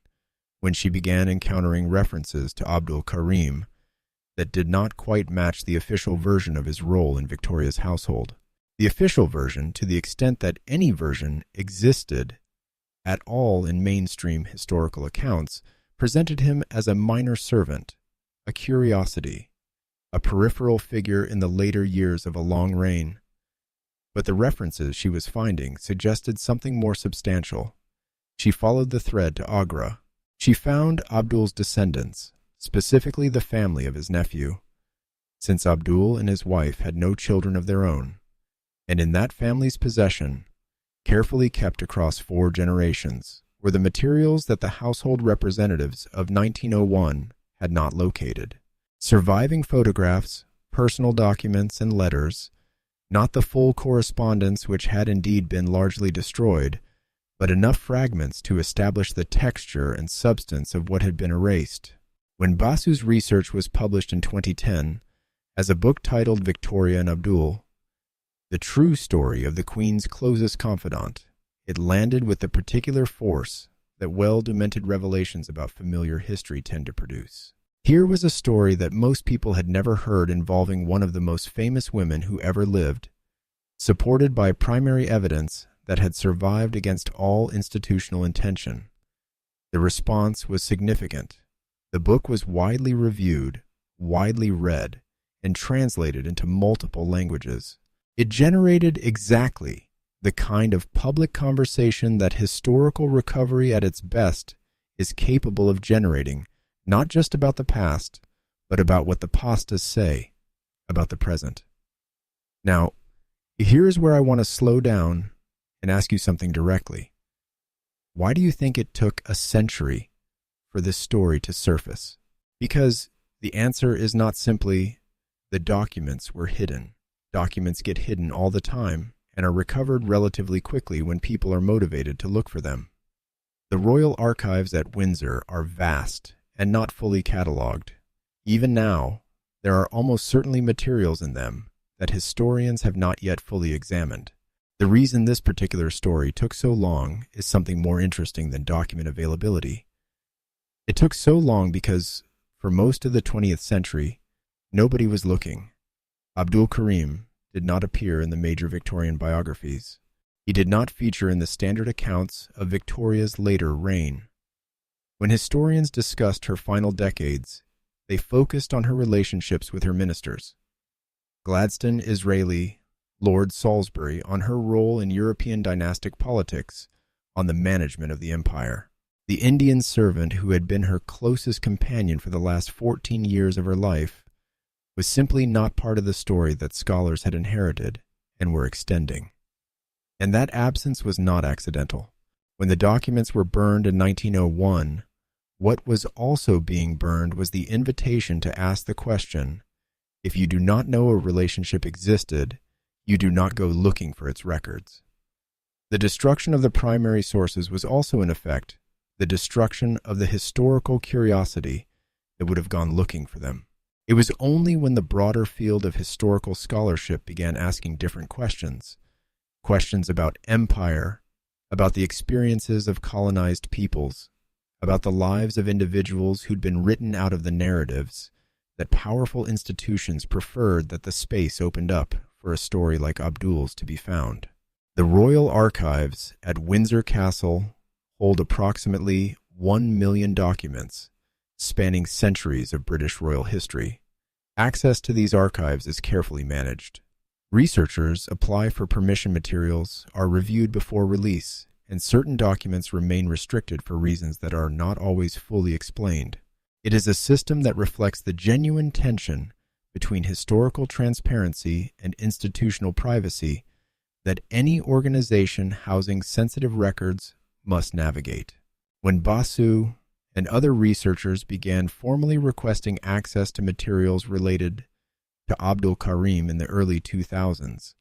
when she began encountering references to Abdul Karim that did not quite match the official version of his role in Victoria's household. The official version, to the extent that any version existed at all in mainstream historical accounts, presented him as a minor servant, a curiosity, a peripheral figure in the later years of a long reign. But the references she was finding suggested something more substantial. She followed the thread to Agra. She found Abdul's descendants, specifically the family of his nephew, since Abdul and his wife had no children of their own, and in that family's possession, carefully kept across 4 generations, were the materials that the household representatives of 1901 had not located. Surviving photographs, personal documents, and letters, not the full correspondence which had indeed been largely destroyed, but enough fragments to establish the texture and substance of what had been erased. When Basu's research was published in 2010 as a book titled Victoria and Abdul, the true story of the Queen's closest confidant, it landed with the particular force that well-documented revelations about familiar history tend to produce. Here was a story that most people had never heard involving one of the most famous women who ever lived, supported by primary evidence that had survived against all institutional intention. The response was significant. The book was widely reviewed, widely read, and translated into multiple languages. It generated exactly the kind of public conversation that historical recovery at its best is capable of generating, not just about the past, but about what the pastas say about the present. Now, here's where I want to slow down and ask you something directly. Why do you think it took a century for this story to surface? Because the answer is not simply the documents were hidden. Documents get hidden all the time and are recovered relatively quickly when people are motivated to look for them. The royal archives at Windsor are vast and not fully catalogued. Even now, there are almost certainly materials in them that historians have not yet fully examined. The reason this particular story took so long is something more interesting than document availability. It took so long because, for most of the 20th century, nobody was looking. Abdul Karim did not appear in the major Victorian biographies. He did not feature in the standard accounts of Victoria's later reign. When historians discussed her final decades, they focused on her relationships with her ministers. Gladstone Israeli, Lord Salisbury, on her role in European dynastic politics, on the management of the empire. The Indian servant who had been her closest companion for the last 14 years of her life was simply not part of the story that scholars had inherited and were extending. And that absence was not accidental. When the documents were burned in 1901, what was also being burned was the invitation to ask the question, if you do not know a relationship existed, you do not go looking for its records. The destruction of the primary sources was also, in effect, the destruction of the historical curiosity that would have gone looking for them. It was only when the broader field of historical scholarship began asking different questions, questions about empire, about the experiences of colonized peoples, about the lives of individuals who'd been written out of the narratives, that powerful institutions preferred that the space opened up for a story like Abdul's to be found. The Royal Archives at Windsor Castle hold approximately 1 million documents spanning centuries of British royal history. Access to these archives is carefully managed. Researchers apply for permission, materials are reviewed before release, and certain documents remain restricted for reasons that are not always fully explained. It is a system that reflects the genuine tension between historical transparency and institutional privacy that any organization housing sensitive records must navigate. When Basu and other researchers began formally requesting access to materials related to Abdul Karim in the early 2000s,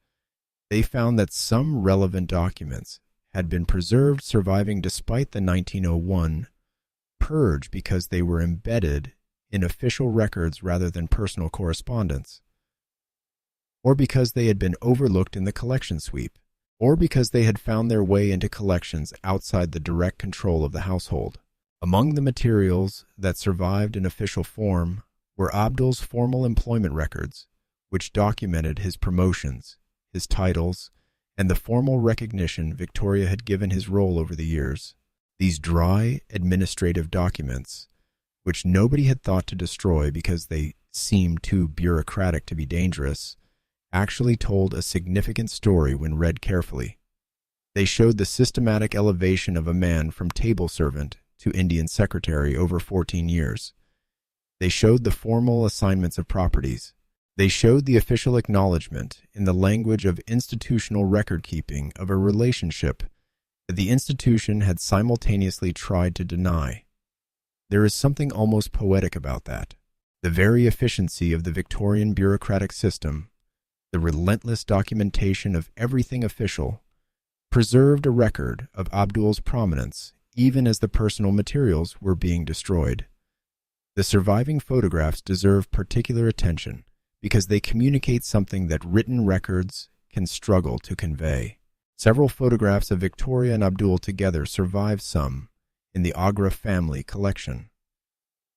they found that some relevant documents had been preserved, surviving despite the 1901 purge because they were embedded in official records rather than personal correspondence, or because they had been overlooked in the collection sweep, or because they had found their way into collections outside the direct control of the household. Among the materials that survived in official form were Abdul's formal employment records, which documented his promotions, his titles, and the formal recognition Victoria had given his role over the years. These dry, administrative documents, which nobody had thought to destroy because they seemed too bureaucratic to be dangerous, actually told a significant story when read carefully. They showed the systematic elevation of a man from table servant to Indian secretary over 14 years. They showed the formal assignments of properties. They showed the official acknowledgement in the language of institutional record-keeping of a relationship that the institution had simultaneously tried to deny. There is something almost poetic about that. The very efficiency of the Victorian bureaucratic system, the relentless documentation of everything official, preserved a record of Abdul's prominence even as the personal materials were being destroyed. The surviving photographs deserve particular attention because they communicate something that written records can struggle to convey. Several photographs of Victoria and Abdul together survive, some in the Agra family collection,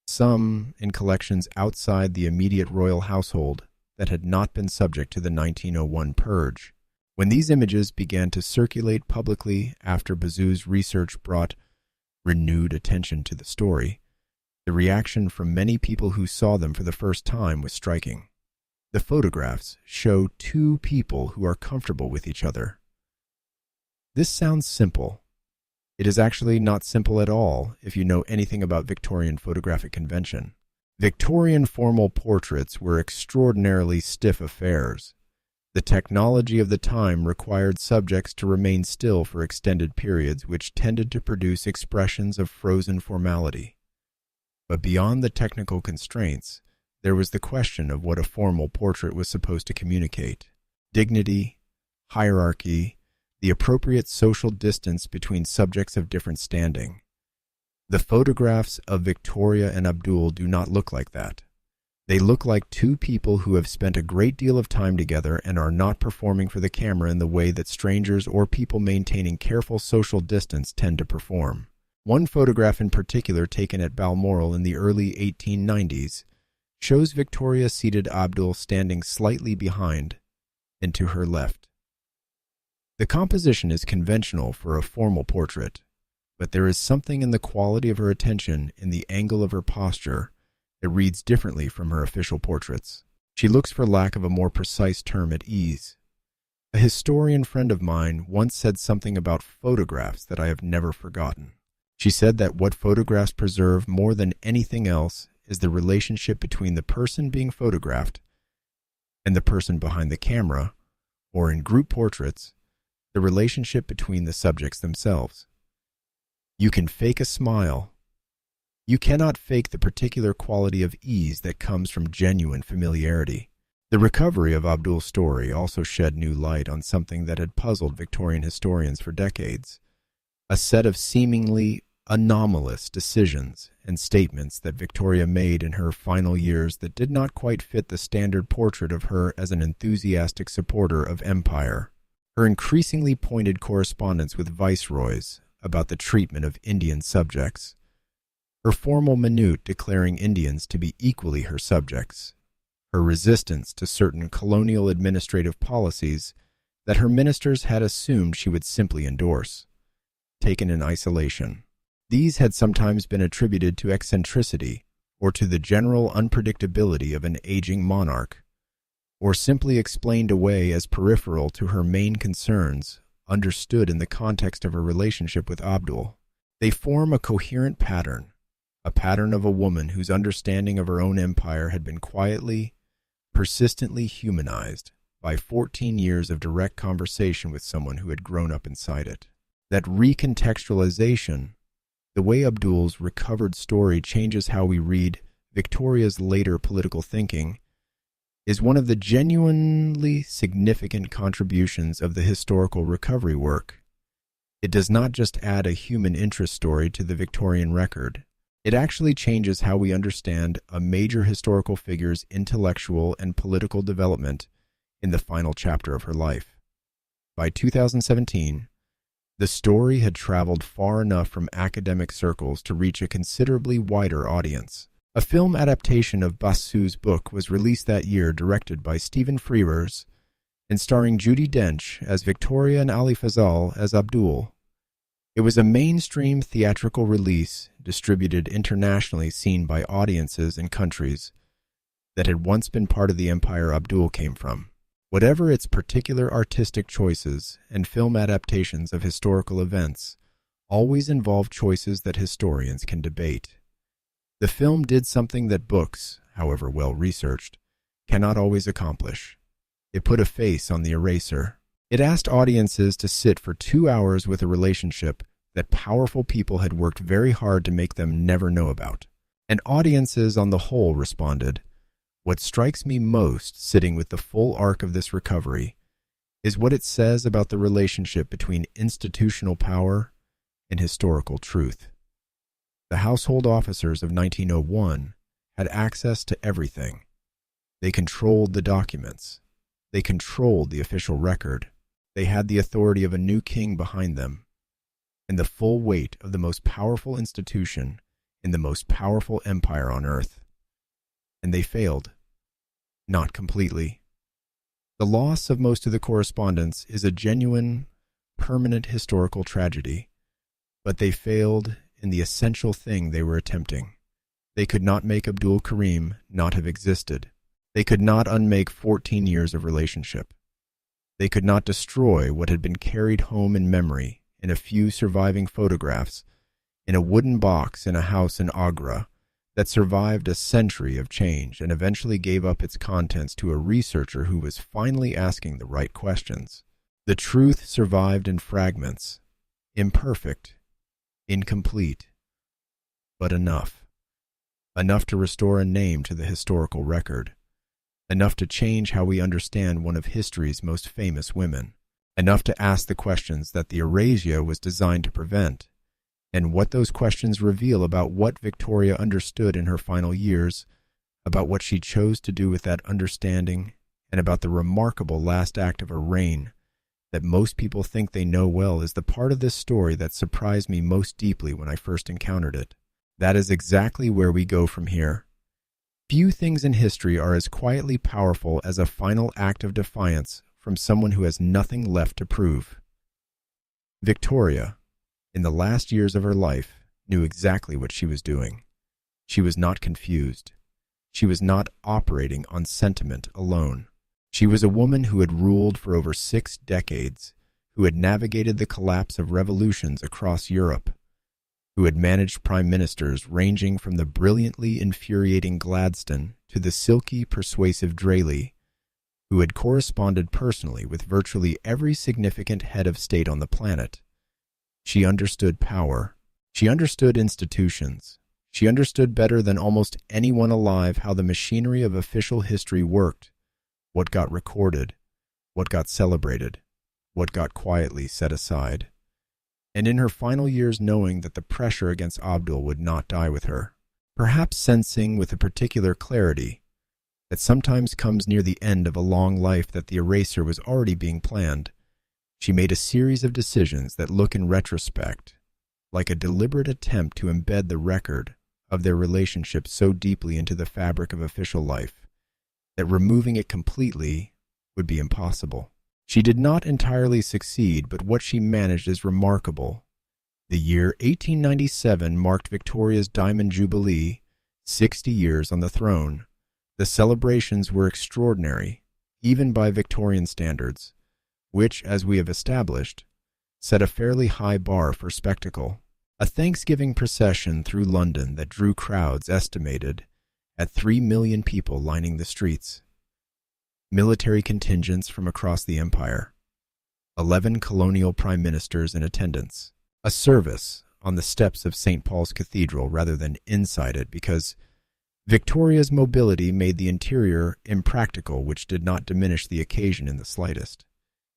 some in collections outside the immediate royal household that had not been subject to the 1901 purge. When these images began to circulate publicly after Basu's research brought renewed attention to the story, the reaction from many people who saw them for the first time was striking. The photographs show two people who are comfortable with each other. This sounds simple. It is actually not simple at all if you know anything about Victorian photographic convention. Victorian formal portraits were extraordinarily stiff affairs. The technology of the time required subjects to remain still for extended periods, which tended to produce expressions of frozen formality. But beyond the technical constraints, there was the question of what a formal portrait was supposed to communicate. Dignity, hierarchy, the appropriate social distance between subjects of different standing. The photographs of Victoria and Abdul do not look like that. They look like two people who have spent a great deal of time together and are not performing for the camera in the way that strangers or people maintaining careful social distance tend to perform. One photograph in particular, taken at Balmoral in the early 1890s, shows Victoria seated, Abdul standing slightly behind and to her left. The composition is conventional for a formal portrait, but there is something in the quality of her attention, in the angle of her posture, that reads differently from her official portraits. She looks, for lack of a more precise term, at ease. A historian friend of mine once said something about photographs that I have never forgotten. She said that what photographs preserve more than anything else is the relationship between the person being photographed and the person behind the camera, or in group portraits, the relationship between the subjects themselves. You can fake a smile. You cannot fake the particular quality of ease that comes from genuine familiarity. The recovery of Abdul's story also shed new light on something that had puzzled Victorian historians for decades: a set of seemingly anomalous decisions and statements that Victoria made in her final years that did not quite fit the standard portrait of her as an enthusiastic supporter of empire. Her increasingly pointed correspondence with viceroys about the treatment of Indian subjects, her formal minute declaring Indians to be equally her subjects, her resistance to certain colonial administrative policies that her ministers had assumed she would simply endorse, taken in isolation. These had sometimes been attributed to eccentricity or to the general unpredictability of an aging monarch, or simply explained away as peripheral to her main concerns, understood in the context of her relationship with Abdul. They form a coherent pattern, a pattern of a woman whose understanding of her own empire had been quietly, persistently humanized by 14 years of direct conversation with someone who had grown up inside it. That recontextualization, the way Abdul's recovered story changes how we read Victoria's later political thinking, is one of the genuinely significant contributions of the historical recovery work. It does not just add a human interest story to the Victorian record. It actually changes how we understand a major historical figure's intellectual and political development in the final chapter of her life. By 2017, the story had traveled far enough from academic circles to reach a considerably wider audience. A film adaptation of Basu's book was released that year, directed by Stephen Frears and starring Judi Dench as Victoria and Ali Fazal as Abdul. It was a mainstream theatrical release distributed internationally, seen by audiences in countries that had once been part of the empire Abdul came from. Whatever its particular artistic choices, and film adaptations of historical events always involve choices that historians can debate. The film did something that books, however well researched, cannot always accomplish. It put a face on the eraser. It asked audiences to sit for 2 hours with a relationship that powerful people had worked very hard to make them never know about. And audiences on the whole responded. What strikes me most, sitting with the full arc of this recovery, is what it says about the relationship between institutional power and historical truth. The household officers of 1901 had access to everything. They controlled the documents. They controlled the official record. They had the authority of a new king behind them, and the full weight of the most powerful institution in the most powerful empire on earth. And they failed. Not completely. The loss of most of the correspondence is a genuine, permanent historical tragedy, but they failed in the essential thing they were attempting. They could not make Abdul Karim not have existed. They could not unmake 14 years of relationship. They could not destroy what had been carried home in memory in a few surviving photographs in a wooden box in a house in Agra that survived a century of change and eventually gave up its contents to a researcher who was finally asking the right questions. The truth survived in fragments, imperfect, incomplete, but enough. Enough to restore a name to the historical record. Enough to change how we understand one of history's most famous women. Enough to ask the questions that the erasure was designed to prevent, and what those questions reveal about what Victoria understood in her final years, about what she chose to do with that understanding, and about the remarkable last act of her reign that most people think they know well is the part of this story that surprised me most deeply when I first encountered it. That is exactly where we go from here. Few things in history are as quietly powerful as a final act of defiance from someone who has nothing left to prove. Victoria, in the last years of her life, knew exactly what she was doing. She was not confused. She was not operating on sentiment alone. She was a woman who had ruled for over 6 decades, who had navigated the collapse of revolutions across Europe, who had managed prime ministers ranging from the brilliantly infuriating Gladstone to the silky, persuasive Disraeli, who had corresponded personally with virtually every significant head of state on the planet. She understood power. She understood institutions. She understood better than almost anyone alive how the machinery of official history worked, what got recorded, what got celebrated, what got quietly set aside. And in her final years, knowing that the pressure against Abdul would not die with her, perhaps sensing with a particular clarity that sometimes comes near the end of a long life that the eraser was already being planned, she made a series of decisions that look in retrospect like a deliberate attempt to embed the record of their relationship so deeply into the fabric of official life that removing it completely would be impossible. She did not entirely succeed, but what she managed is remarkable. The year 1897 marked Victoria's Diamond Jubilee, 60 years on the throne. The celebrations were extraordinary, even by Victorian standards, which, as we have established, set a fairly high bar for spectacle. A Thanksgiving procession through London that drew crowds estimated at 3 million people lining the streets. Military contingents from across the empire. 11 colonial prime ministers in attendance. A service on the steps of St. Paul's Cathedral rather than inside it because Victoria's mobility made the interior impractical, which did not diminish the occasion in the slightest.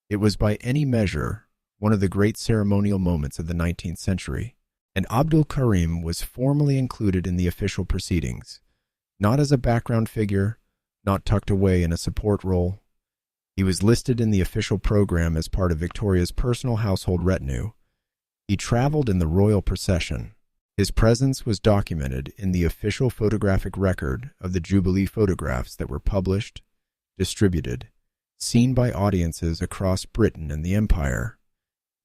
It was by any measure one of the great ceremonial moments of the 19th century, and Abdul Karim was formally included in the official proceedings, not as a background figure, not tucked away in a support role. He was listed in the official program as part of Victoria's personal household retinue. He traveled in the royal procession. His presence was documented in the official photographic record of the Jubilee photographs that were published, distributed, seen by audiences across Britain and the Empire.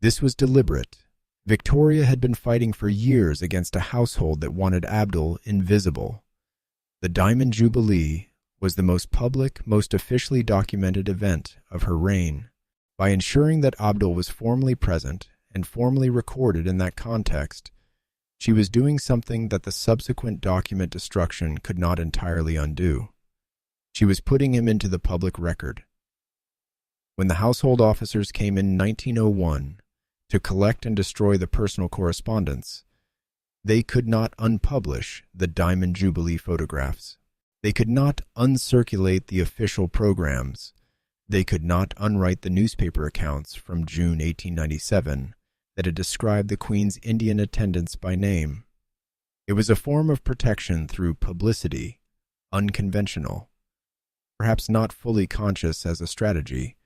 This was deliberate. Victoria had been fighting for years against a household that wanted Abdul invisible. The Diamond Jubilee was the most public, most officially documented event of her reign. By ensuring that Abdul was formally present and formally recorded in that context, she was doing something that the subsequent document destruction could not entirely undo. She was putting him into the public record. When the household officers came in 1901 to collect and destroy the personal correspondence, they could not unpublish the Diamond Jubilee photographs. They could not uncirculate the official programs. They could not unwrite the newspaper accounts from June 1897 that had described the Queen's Indian attendants by name. It was a form of protection through publicity, unconventional, perhaps not fully conscious as a strategy,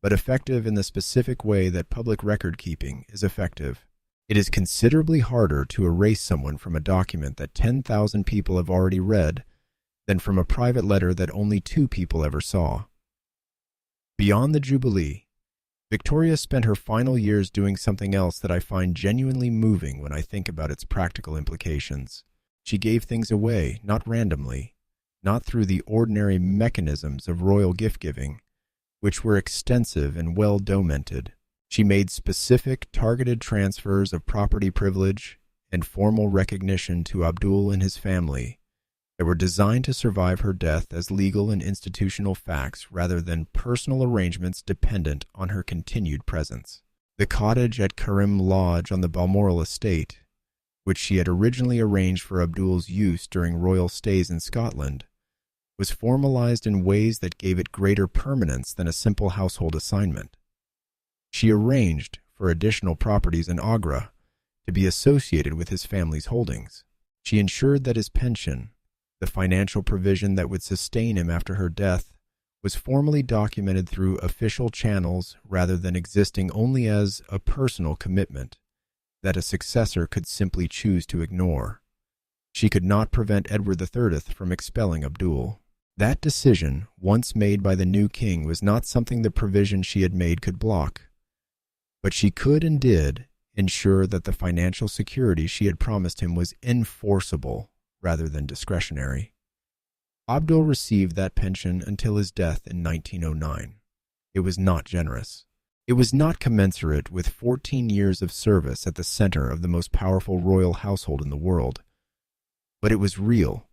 but effective in the specific way that public record-keeping is effective. It is considerably harder to erase someone from a document that 10,000 people have already read than from a private letter that only 2 people ever saw. Beyond the Jubilee, Victoria spent her final years doing something else that I find genuinely moving when I think about its practical implications. She gave things away, not randomly, not through the ordinary mechanisms of royal gift-giving, which were extensive and well-documented. She made specific, targeted transfers of property privilege and formal recognition to Abdul and his family that were designed to survive her death as legal and institutional facts rather than personal arrangements dependent on her continued presence. The cottage at Karim Lodge on the Balmoral estate, which she had originally arranged for Abdul's use during royal stays in Scotland, was formalized in ways that gave it greater permanence than a simple household assignment. She arranged for additional properties in Agra to be associated with his family's holdings. She ensured that his pension, the financial provision that would sustain him after her death, was formally documented through official channels rather than existing only as a personal commitment that a successor could simply choose to ignore. She could not prevent Edward III from expelling Abdul. That decision, once made by the new king, was not something the provision she had made could block. But she could and did ensure that the financial security she had promised him was enforceable rather than discretionary. Abdul received that pension until his death in 1909. It was not generous. It was not commensurate with 14 years of service at the center of the most powerful royal household in the world. But it was real,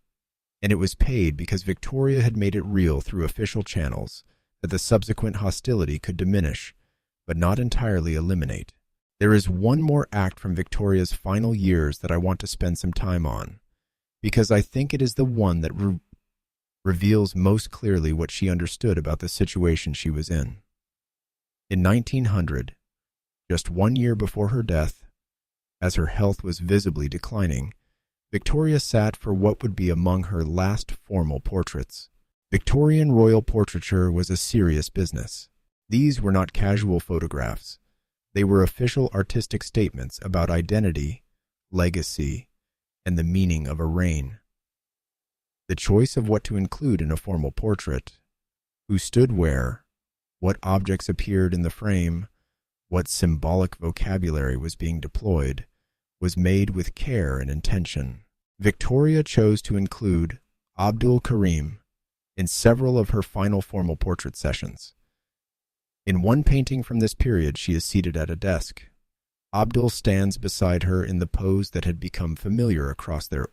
and it was paid because Victoria had made it real through official channels that the subsequent hostility could diminish, but not entirely eliminate. There is one more act from Victoria's final years that I want to spend some time on, because I think it is the one that reveals most clearly what she understood about the situation she was in. In 1900, just 1 year before her death, as her health was visibly declining, Victoria sat for what would be among her last formal portraits. Victorian royal portraiture was a serious business. These were not casual photographs. They were official artistic statements about identity, legacy, and the meaning of a reign. The choice of what to include in a formal portrait, who stood where, what objects appeared in the frame, what symbolic vocabulary was being deployed, was made with care and intention. Victoria chose to include Abdul Karim in several of her final formal portrait sessions. In one painting from this period, she is seated at a desk. Abdul stands beside her in the pose that had become familiar across their